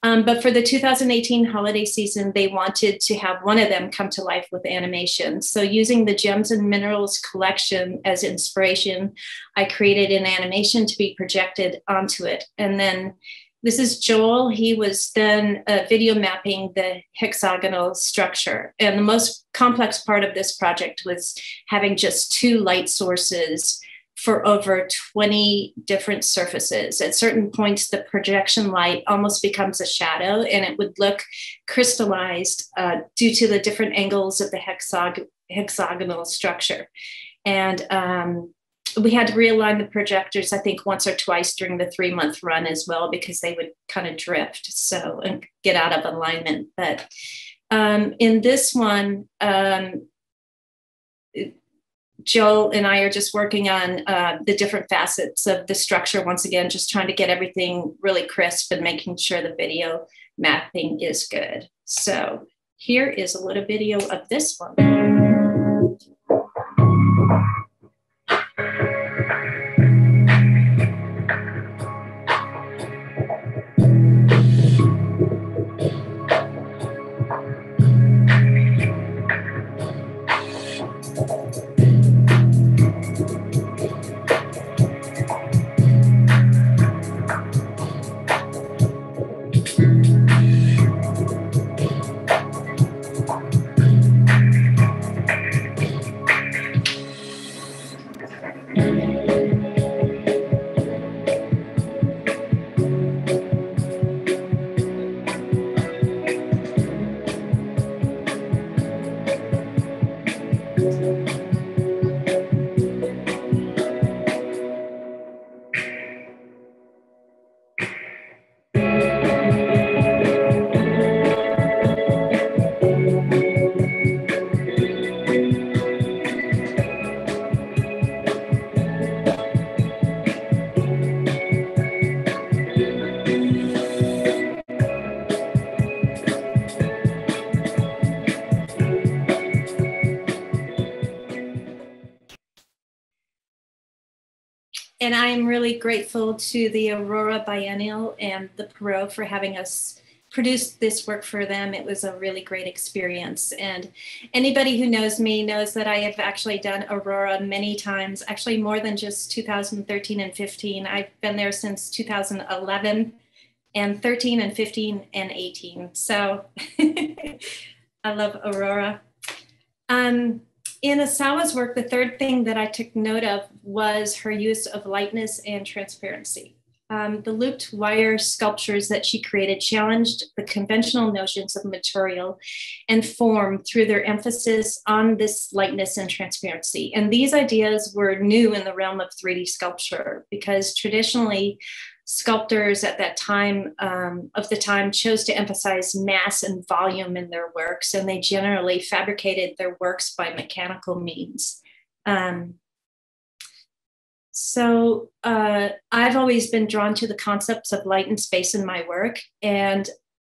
But for the 2018 holiday season, they wanted to have one of them come to life with animation. So using the Gems and Minerals collection as inspiration, I created an animation to be projected onto it. And then this is Joel. He was then video mapping the hexagonal structure. And the most complex part of this project was having just 2 light sources for over 20 different surfaces. At certain points, the projection light almost becomes a shadow, and it would look crystallized due to the different angles of the hexagonal structure. And we had to realign the projectors, I think, once or twice during the 3-month run as well, because they would kind of drift and get out of alignment. But in this one, Joel and I are just working on the different facets of the structure. Once again, just trying to get everything really crisp and making sure the video mapping is good. So here is a little video of this one. And I am really grateful to the Aurora Biennial and the Perot for having us produce this work for them. It was a really great experience. And anybody who knows me knows that I have actually done Aurora many times, actually more than just 2013 and 15. I've been there since 2011 and 13 and 15 and 18. So I love Aurora. In Asawa's work, the third thing that I took note of was her use of lightness and transparency. The looped wire sculptures that she created challenged the conventional notions of material and form through their emphasis on this lightness and transparency. And these ideas were new in the realm of 3D sculpture because traditionally, sculptors at that time chose to emphasize mass and volume in their works, and they generally fabricated their works by mechanical means. So I've always been drawn to the concepts of light and space in my work. And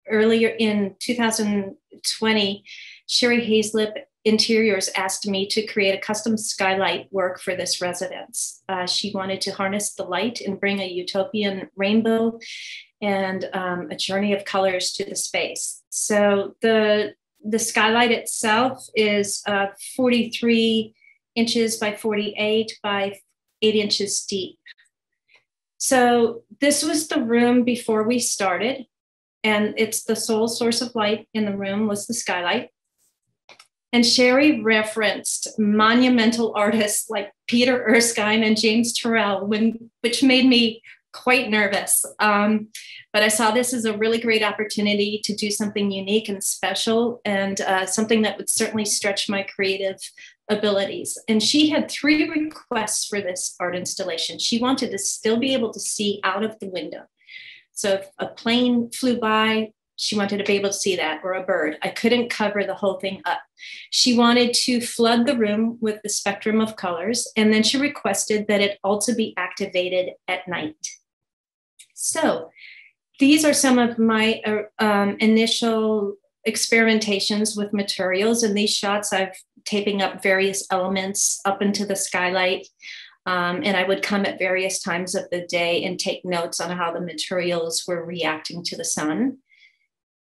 earlier in 2020, Sherry Hazlip Interiors asked me to create a custom skylight work for this residence. She wanted to harness the light and bring a utopian rainbow and a journey of colors to the space. So the skylight itself is 43 inches by 48 by 8 inches deep. So this was the room before we started, and it's the sole source of light in the room was the skylight. And Sherry referenced monumental artists like Peter Erskine and James Turrell, which made me quite nervous. But I saw this as a really great opportunity to do something unique and special, and something that would certainly stretch my creative abilities. And she had 3 requests for this art installation. She wanted to still be able to see out of the window. So if a plane flew by, she wanted to be able to see that, or a bird. I couldn't cover the whole thing up. She wanted to flood the room with the spectrum of colors, and then she requested that it also be activated at night. So these are some of my initial experimentations with materials. In these shots, I've taping up various elements up into the skylight. And I would come at various times of the day and take notes on how the materials were reacting to the sun.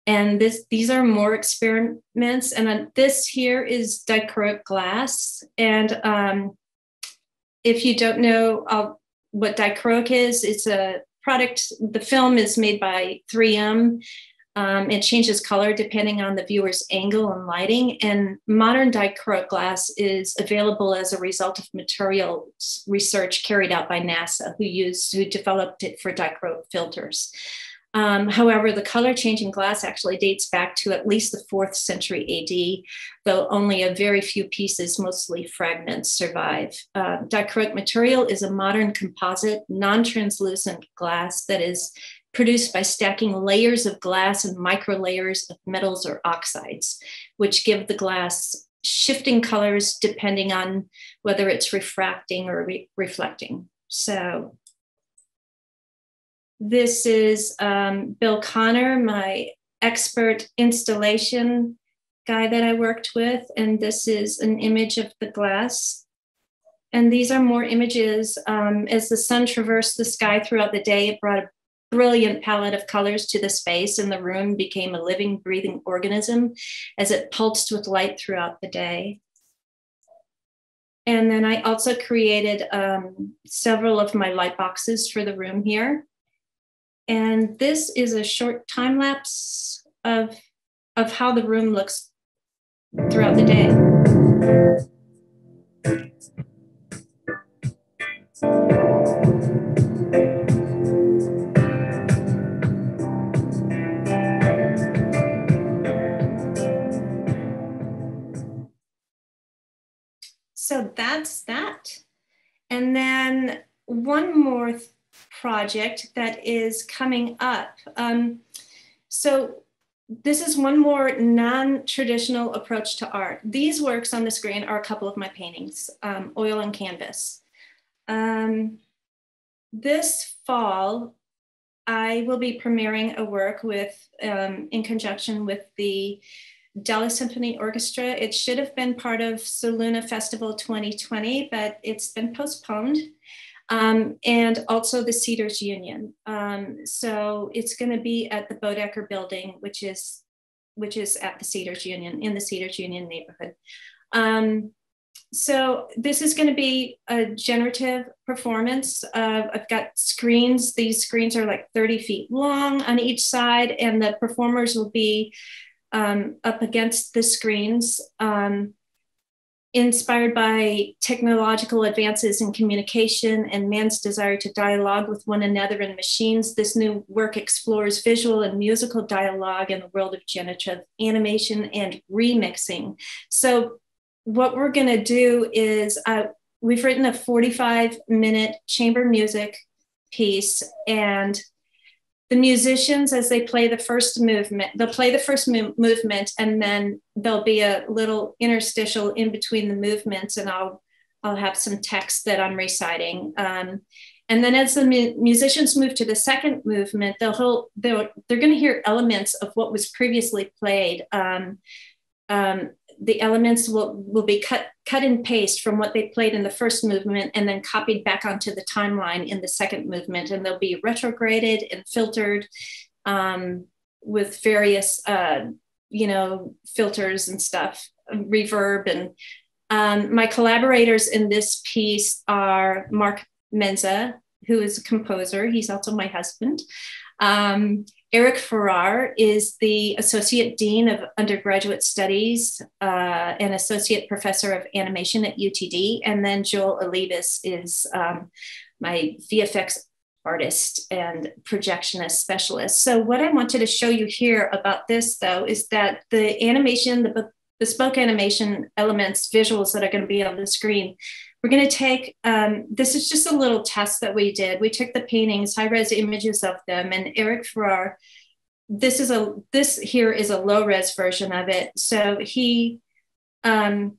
And these are more experiments. And this here is Dichroic Glass. And if you don't know what Dichroic is, it's a product. The film is made by 3M. It changes color depending on the viewer's angle and lighting. And modern dichroic glass is available as a result of materials research carried out by NASA, who developed it for dichroic filters. However, the color changing glass actually dates back to at least the 4th century AD, though only a very few pieces, mostly fragments, survive. Dichroic material is a modern composite, non-translucent glass that is produced by stacking layers of glass and micro layers of metals or oxides, which give the glass shifting colors depending on whether it's refracting or reflecting. So this is Bill Connor, my expert installation guy that I worked with. And this is an image of the glass. And these are more images. As the sun traversed the sky throughout the day, it brought a brilliant palette of colors to the space, and the room became a living, breathing organism as it pulsed with light throughout the day. And then I also created several of my light boxes for the room here. And this is a short time lapse of how the room looks throughout the day. So that's that. And then one more project that is coming up. So this is one more non-traditional approach to art. These works on the screen are a couple of my paintings, oil and canvas. This fall, I will be premiering a work with, in conjunction with the Dallas Symphony Orchestra. It should have been part of Soluna Festival 2020, but it's been postponed. and also the Cedars Union. So it's going to be at the Bodecker building, which is at the Cedars Union, in the Cedars Union neighborhood. So this is going to be a generative performance. I've got screens. These screens are like 30 feet long on each side, and the performers will be up against the screens. Inspired by technological advances in communication and man's desire to dialogue with one another and machines, this new work explores visual and musical dialogue in the world of generative animation and remixing. So what we're going to do is we've written a 45-minute chamber music piece, and the musicians, as they play the first movement, they'll play the first movement, and then there'll be a little interstitial in between the movements, and I'll have some text that I'm reciting. And then as the musicians move to the second movement, they're going to hear elements of what was previously played. The elements will be cut and paste from what they played in the first movement and then copied back onto the timeline in the second movement. And they'll be retrograded and filtered with various, filters and stuff, reverb. And my collaborators in this piece are Carmen Menza, who is a composer. He's also my husband. Eric Farrar is the Associate Dean of Undergraduate Studies and Associate Professor of Animation at UTD. And then Joel Alibis is my VFX artist and projectionist specialist. So what I wanted to show you here about this, though, is that the animation, the bespoke animation elements, visuals that are going to be on the screen, we're going to take, this is just a little test that we did. We took the paintings, high-res images of them, and Eric Farrar, this here is a low-res version of it. So he converted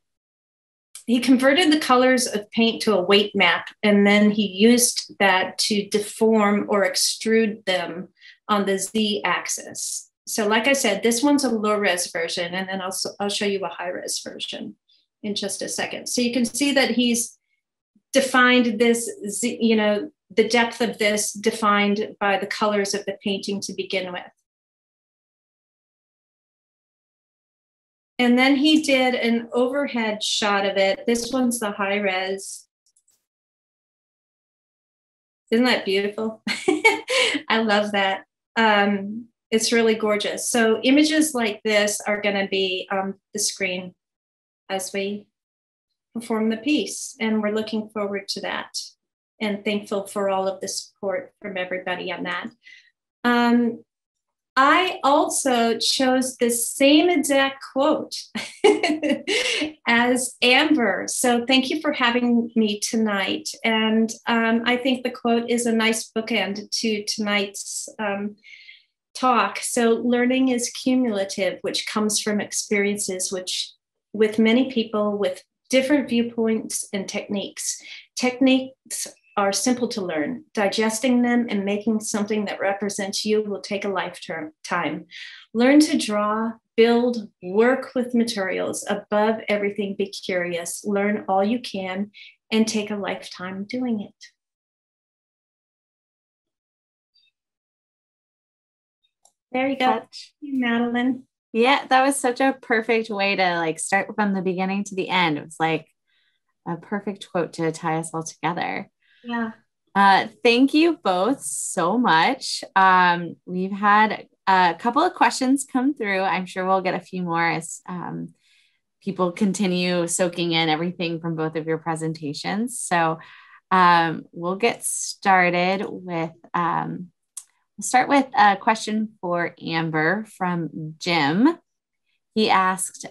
the colors of paint to a weight map, and then he used that to deform or extrude them on the Z-axis. So like I said, this one's a low-res version, and then I'll show you a high-res version in just a second. So you can see that he's defined this, the depth of this defined by the colors of the painting to begin with. And then he did an overhead shot of it. This one's the high res. Isn't that beautiful? I love that. It's really gorgeous. So images like this are going to be on the screen as we perform the piece. And we're looking forward to that and thankful for all of the support from everybody on that. I also chose the same exact quote as Amber. So thank you for having me tonight. And I think the quote is a nice bookend to tonight's talk. So learning is cumulative, which comes from experiences with many people with different viewpoints and techniques. Techniques are simple to learn. Digesting them and making something that represents you will take a lifetime. Learn to draw, build, work with materials. Above everything, be curious. Learn all you can and take a lifetime doing it. There you go, Madeline. Yeah, that was such a perfect way to start from the beginning to the end. It was like a perfect quote to tie us all together. Yeah. Thank you both so much. We've had a couple of questions come through. I'm sure we'll get a few more as people continue soaking in everything from both of your presentations. So we'll get started with, we'll start with a question for Amber from Jim. He asked,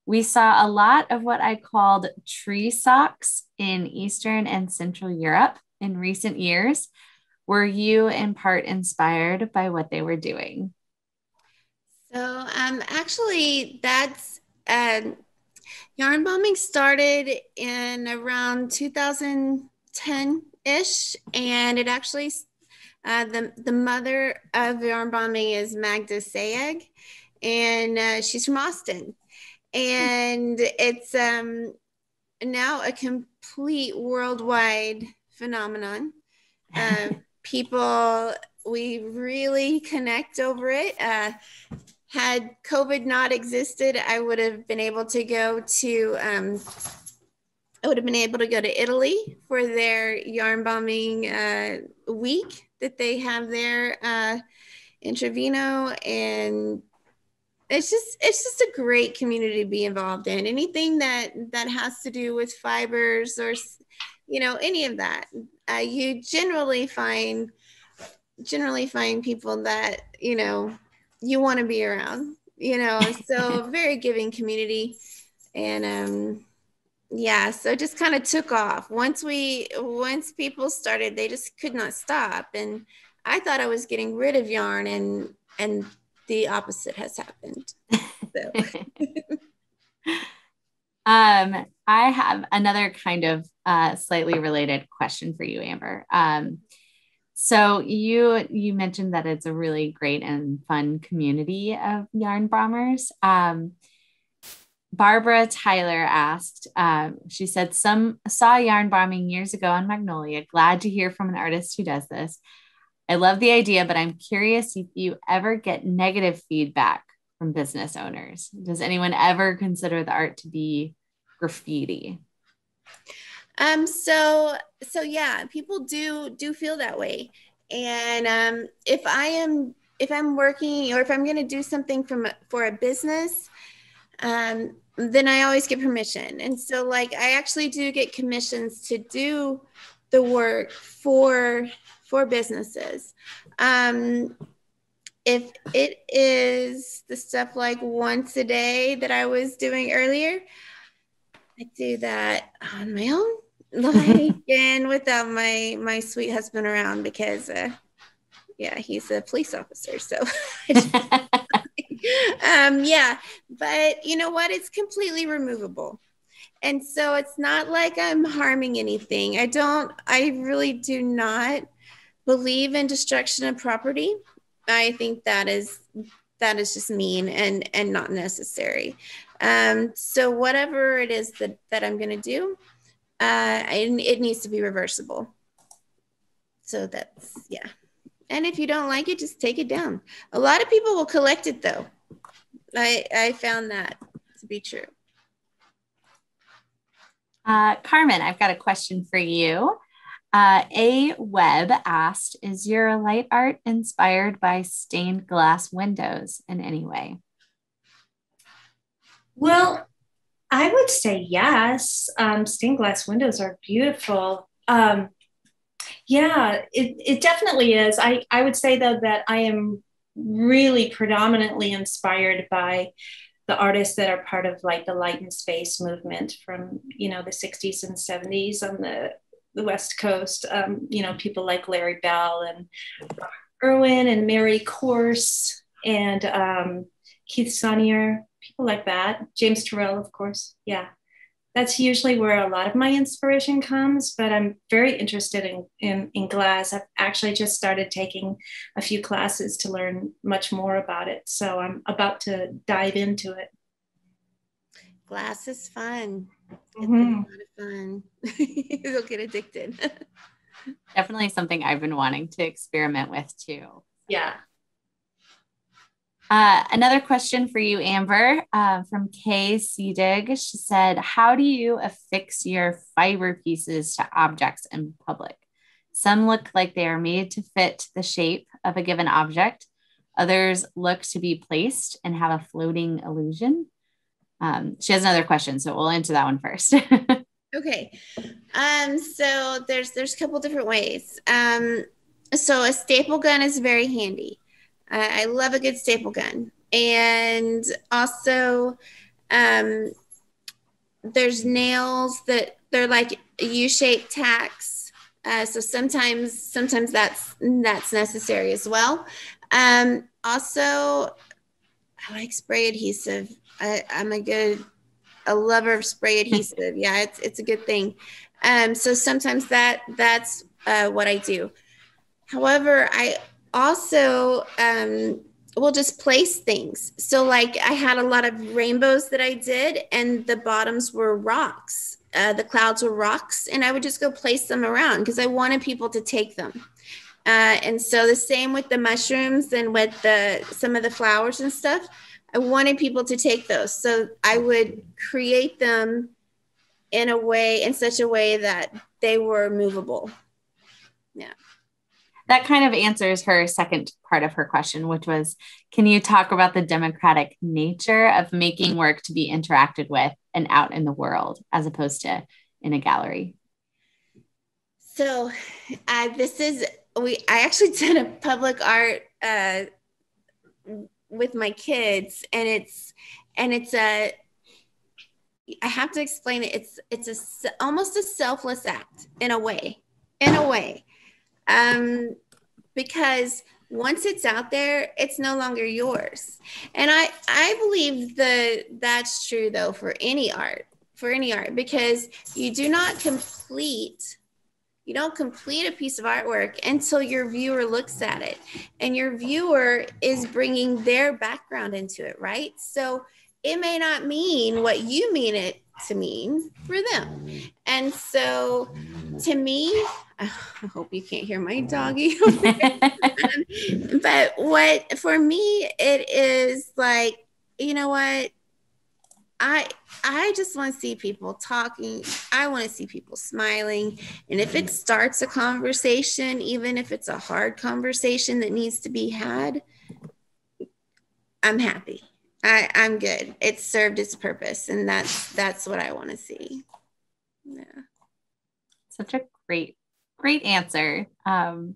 we saw a lot of what I called tree socks in Eastern and Central Europe in recent years. Were you in part inspired by what they were doing? So actually that's yarn bombing started in around 2010-ish, and it actually the mother of yarn bombing is Magda Sayegh, and she's from Austin. And it's now a complete worldwide phenomenon. People, we really connect over it. Had COVID not existed, I would have been able to go to Italy for their yarn bombing week that they have there in Trevino, and it's just a great community to be involved in. Anything that has to do with fibers or, you know, any of that, you generally find people that, you know, you want to be around, you know. So very giving community. And yeah, so it just kind of took off once people started. They just could not stop, and I thought I was getting rid of yarn, and the opposite has happened. So. I have another kind of slightly related question for you, Amber. So you mentioned that it's a really great and fun community of yarn bombers. Barbara Tyler asked, she said, saw yarn bombing years ago on Magnolia. Glad to hear from an artist who does this. I love the idea, but I'm curious if you ever get negative feedback from business owners. Does anyone ever consider the art to be graffiti? So yeah, people do feel that way. And if I'm working, or if I'm going to do something for a business, then I always get permission. And so, like, I actually do get commissions to do the work for businesses. If it is the stuff like once a day that I was doing earlier, I do that on my own, like, and without my sweet husband around, because yeah, he's a police officer. So yeah, but you know what? It's completely removable. And so it's not like I'm harming anything. I really do not believe in destruction of property. I think that is just mean and not necessary. So whatever it is that I'm going to do, it needs to be reversible. So that's, yeah. And if you don't like it, just take it down. A lot of people will collect it, though. I found that to be true. Carmen, I've got a question for you. A Webb asked, is your light art inspired by stained glass windows in any way? Well, I would say yes. Stained glass windows are beautiful. Yeah, it definitely is. I would say, though, that I am really predominantly inspired by the artists that are part of, like, the light and space movement from, you know, the 60s and 70s on the West Coast. You know, people like Larry Bell and Irwin and Mary Corse and Keith Sonnier, people like that. James Turrell, of course. Yeah. That's usually where a lot of my inspiration comes, but I'm very interested in glass. I've actually just started taking a few classes to learn much more about it. So I'm about to dive into it. Glass is fun. It's a lot of fun. You'll get addicted. Definitely something I've been wanting to experiment with too. Yeah. Another question for you, Amber, from Kay Seedig. She said, how do you affix your fiber pieces to objects in public? Some look like they are made to fit the shape of a given object. Others look to be placed and have a floating illusion. She has another question, so we'll answer that one first. Okay. So there's a couple different ways. So a staple gun is very handy. I love a good staple gun. And also, there's nails that they're like U-shaped tacks. So sometimes that's necessary as well. Also, I like spray adhesive. I'm a lover of spray adhesive. Yeah, it's a good thing. So sometimes that's what I do. However, I also will just place things. So, like, I had a lot of rainbows that I did, and the bottoms were rocks. the clouds were rocks, and I would just go place them around because I wanted people to take them. And so the same with the mushrooms and with some of the flowers and stuff. I wanted people to take those. So I would create them in such a way that they were movable. Yeah. That kind of answers her second part of her question, which was, can you talk about the democratic nature of making work to be interacted with and out in the world as opposed to in a gallery? So I actually did a public art with my kids, and I have to explain it. It's almost a selfless act in a way. Because once it's out there, it's no longer yours. And I believe that's true though for any art, because you don't complete a piece of artwork until your viewer looks at it, and your viewer is bringing their background into it, right? So it may not mean what you mean it to mean for them. And so to me, I hope you can't hear my doggy. But for me, it is like, you know what? I just want to see people talking. I want to see people smiling. And if it starts a conversation, even if it's a hard conversation that needs to be had, I'm happy. I'm good. It served its purpose. And that's what I want to see. Yeah. Such a great answer. Carmen,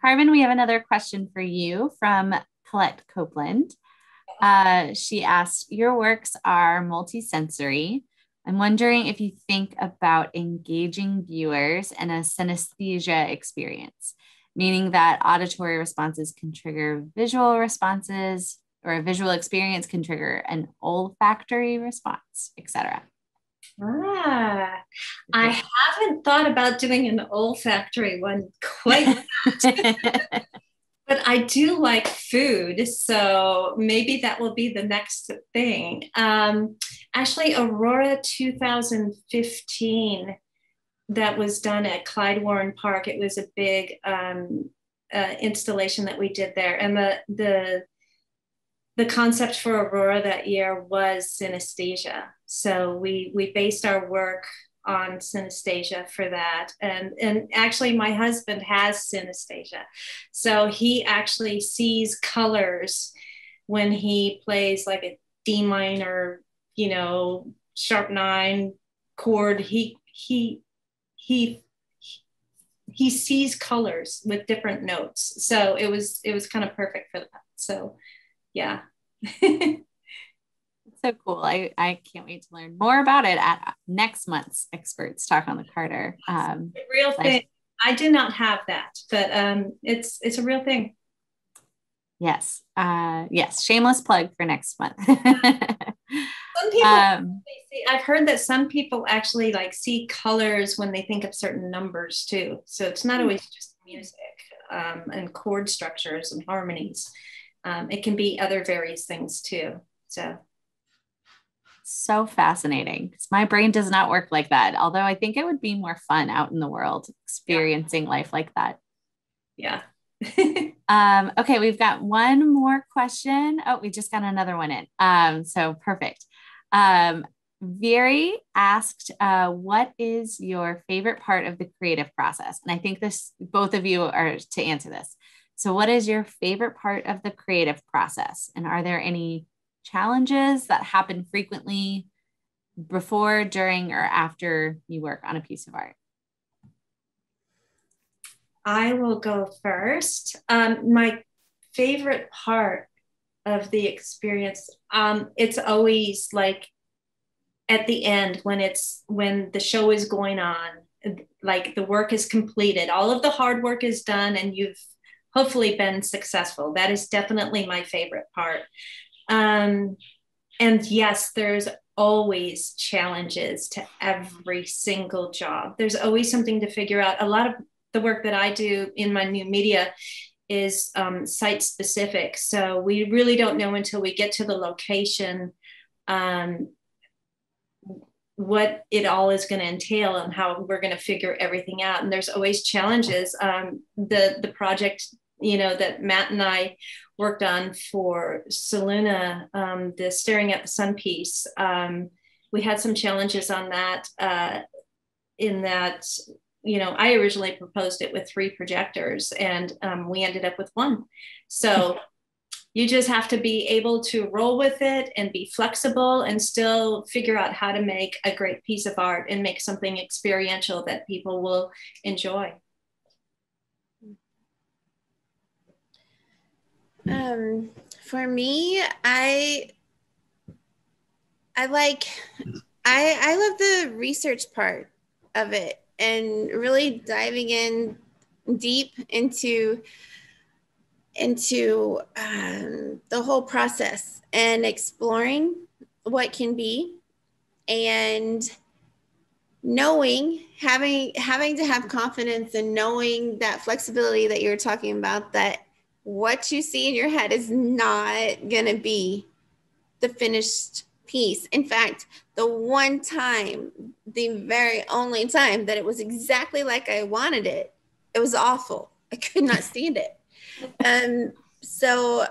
we have another question for you from Colette Copeland. She asked, your works are multisensory. I'm wondering if you think about engaging viewers in a synesthesia experience, meaning that auditory responses can trigger visual responses, or a visual experience can trigger an olfactory response, etc. I haven't thought about doing an olfactory one quite yet. But I do like food, so maybe that will be the next thing. Actually, Aurora 2015, that was done at Clyde Warren Park. It was a big installation that we did there, and the concept for Aurora that year was synesthesia. So we based our work on synesthesia for that. And actually my husband has synesthesia. So he actually sees colors when he plays like a D minor, sharp 9 chord. He sees colors with different notes. So it was kind of perfect for that. So yeah. So cool. I can't wait to learn more about it at next month's Experts Talk on the Carter. Real thing. I do not have that, but it's a real thing. Yes. Yes. Shameless plug for next month. Some people, I've heard that some people actually like see colors when they think of certain numbers too. So it's not always just music and chord structures and harmonies. It can be other various things too. So fascinating, because my brain does not work like that. Although I think it would be more fun out in the world experiencing life like that. Yeah. Okay, we've got one more question. Oh, we just got another one in. So perfect. Very asked, what is your favorite part of the creative process? And I think both of you are to answer this. So what is your favorite part of the creative process? And are there any challenges that happen frequently before, during, or after you work on a piece of art? I will go first. My favorite part of the experience, it's always like at the end when the show is going on, like the work is completed, all of the hard work is done, and you've hopefully been successful. That is definitely my favorite part. And yes, there's always challenges to every single job. There's always something to figure out. A lot of the work that I do in my new media is site specific. So we really don't know until we get to the location what it all is going to entail and how we're going to figure everything out. And there's always challenges. The project, that Matt and I worked on for Saluna, the Staring at the Sun piece, we had some challenges on that, in that, I originally proposed it with 3 projectors, and we ended up with 1. So you just have to be able to roll with it and be flexible and still figure out how to make a great piece of art and make something experiential that people will enjoy. For me, I love the research part of it and really diving in deep into the whole process and exploring what can be, and having to have confidence and knowing that flexibility that you're talking about, that what you see in your head is not going to be the finished piece. In fact, the very only time that it was exactly like I wanted it, it was awful. I could not stand it. So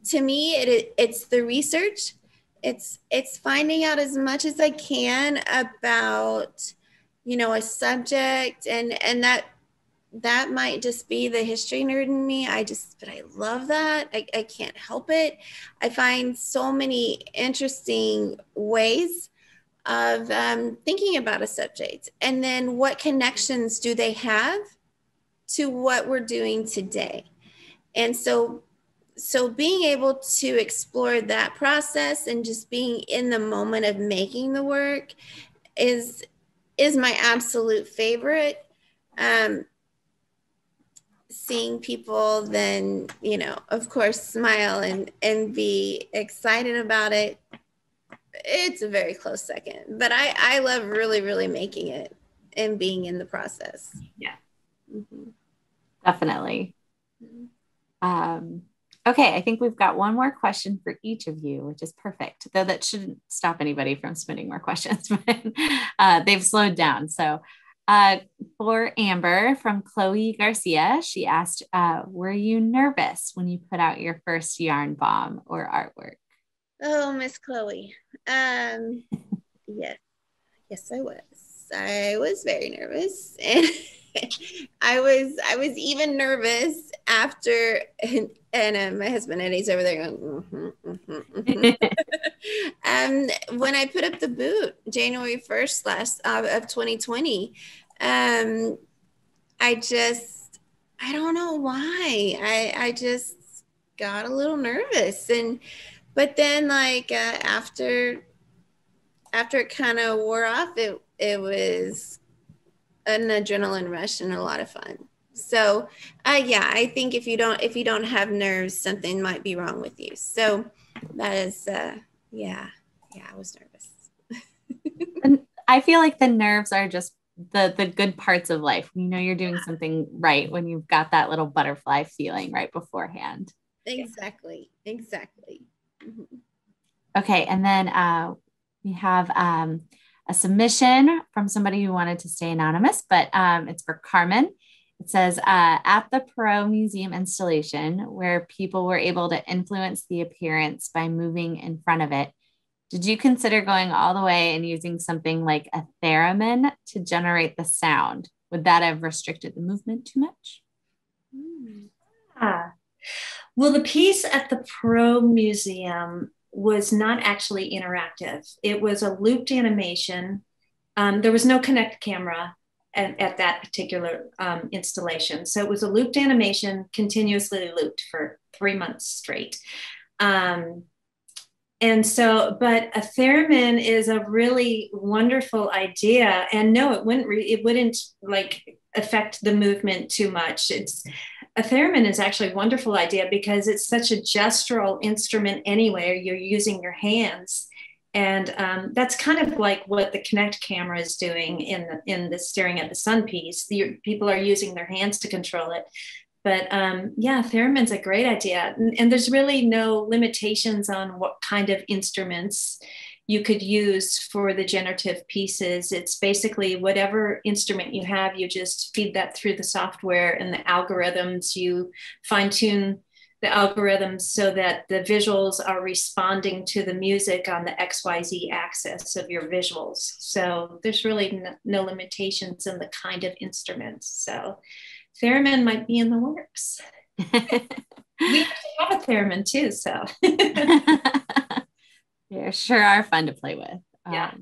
to me, it's the research. It's finding out as much as I can about, a subject, and that might just be the history nerd in me. But I love that. I can't help it. I find so many interesting ways of thinking about a subject, and then what connections do they have to what we're doing today. And so being able to explore that process and just being in the moment of making the work is my absolute favorite. Seeing people then, of course, smile and be excited about it, it's a very close second. But I love really, really making it and being in the process. Yeah. Mm-hmm. Definitely. Okay, I think we've got one more question for each of you, which is perfect, though that shouldn't stop anybody from submitting more questions, but they've slowed down. So for Amber, from Chloe Garcia, she asked, were you nervous when you put out your first yarn bomb or artwork? Oh, Miss Chloe. Yes, I was. I was very nervous, and I was even nervous after, and my husband Eddie's over there going, when I put up the boot January 1st of 2020, I don't know why, I just got a little nervous, but then after it kind of wore off, it was an adrenaline rush and a lot of fun. So yeah, I think if you don't have nerves, something might be wrong with you. So that is yeah, I was nervous. And I feel like the nerves are just the good parts of life. You're doing something right when you've got that little butterfly feeling right beforehand. Exactly. Mm-hmm. Okay, and then we have a submission from somebody who wanted to stay anonymous, but it's for Carmen. It says, at the Perot Museum installation, where people were able to influence the appearance by moving in front of it, did you consider going all the way and using something like a theremin to generate the sound? Would that have restricted the movement too much? Well, the piece at the Perot Museum was not actually interactive. It was a looped animation. There was no Connect camera at that particular installation. So it was a looped animation, continuously looped for 3 months straight. And so, but a theremin is a really wonderful idea. And no, it wouldn't like affect the movement too much. A theremin is actually a wonderful idea because it's such a gestural instrument anyway. You're using your hands. And that's kind of like what the Connect camera is doing in the Staring at the Sun piece. People are using their hands to control it. But yeah, theremin's a great idea. And there's really no limitations on what kind of instruments you could use for the generative pieces. It's basically whatever instrument you have, you just feed that through the software and the algorithms. You fine tune the algorithms so that the visuals are responding to the music on the XYZ axis of your visuals. So there's really no limitations in the kind of instruments. So theremin might be in the works. We actually have a theremin too, so. They sure are fun to play with. Yeah.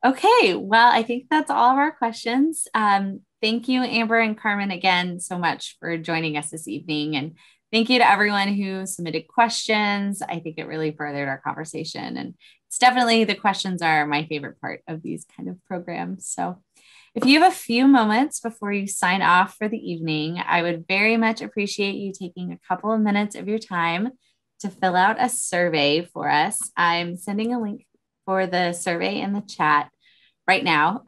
Okay, well, I think that's all of our questions. Thank you, Amber and Carmen, again, so much for joining us this evening. And thank you to everyone who submitted questions. I think it really furthered our conversation. And it's definitely, the questions are my favorite part of these kind of programs. So if you have a few moments before you sign off for the evening, I would very much appreciate you taking a couple of minutes of your time to fill out a survey for us. I'm sending a link for the survey in the chat right now.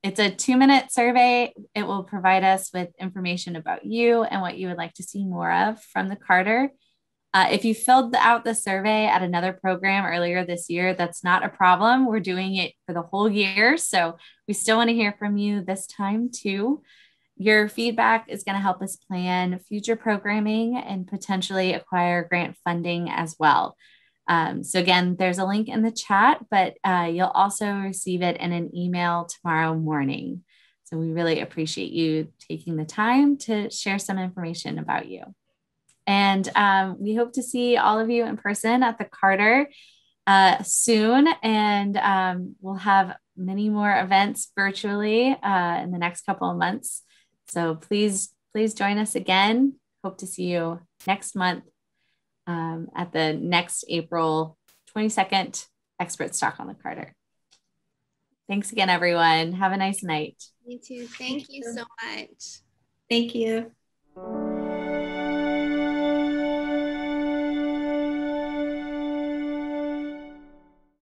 It's a 2-minute survey. It will provide us with information about you and what you would like to see more of from the Carter. If you filled out the survey at another program earlier this year, that's not a problem. We're doing it for the whole year. So we still want to hear from you this time too. Your feedback is going to help us plan future programming and potentially acquire grant funding as well. So again, there's a link in the chat, but you'll also receive it in an email tomorrow morning. So we really appreciate you taking the time to share some information about you. And we hope to see all of you in person at the Carter soon. And we'll have many more events virtually in the next couple of months. So please join us again. Hope to see you next month at the next April 22nd Expert Stock on the Carter. Thanks again, everyone. Have a nice night. You too. Thank you so much. Thank you.